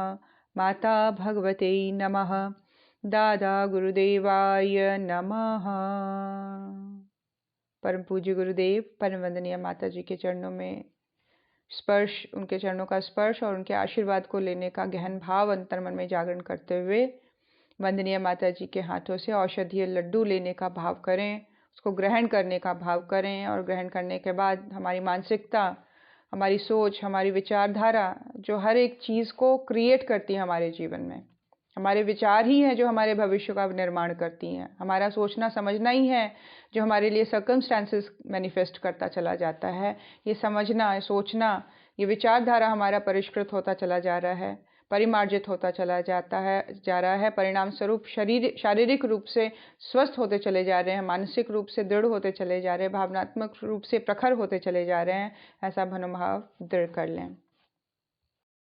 माता भगवते नमः। दादा गुरुदेवाय नमः। परम पूज्य गुरुदेव, परम वंदनीय माता जी के चरणों में स्पर्श, उनके चरणों का स्पर्श और उनके आशीर्वाद को लेने का गहन भाव अंतर मन में जागरण करते हुए वंदनीय माता जी के हाथों से औषधीय लड्डू लेने का भाव करें, उसको ग्रहण करने का भाव करें। और ग्रहण करने के बाद हमारी मानसिकता, हमारी सोच, हमारी विचारधारा जो हर एक चीज़ को क्रिएट करती है हमारे जीवन में, हमारे विचार ही हैं जो हमारे भविष्य का निर्माण करती हैं। हमारा सोचना समझना ही है जो हमारे लिए सर्कमस्टांसेस मैनिफेस्ट करता चला जाता है। ये समझना, सोचना, ये विचारधारा हमारा परिष्कृत होता चला जा रहा है, परिमार्जित होता चला जा रहा है। परिणाम स्वरूप शारीरिक रूप से स्वस्थ होते चले जा रहे हैं, मानसिक रूप से दृढ़ होते चले जा रहे हैं, भावनात्मक रूप से प्रखर होते चले जा रहे हैं। ऐसा मनोभाव दृढ़ कर लें।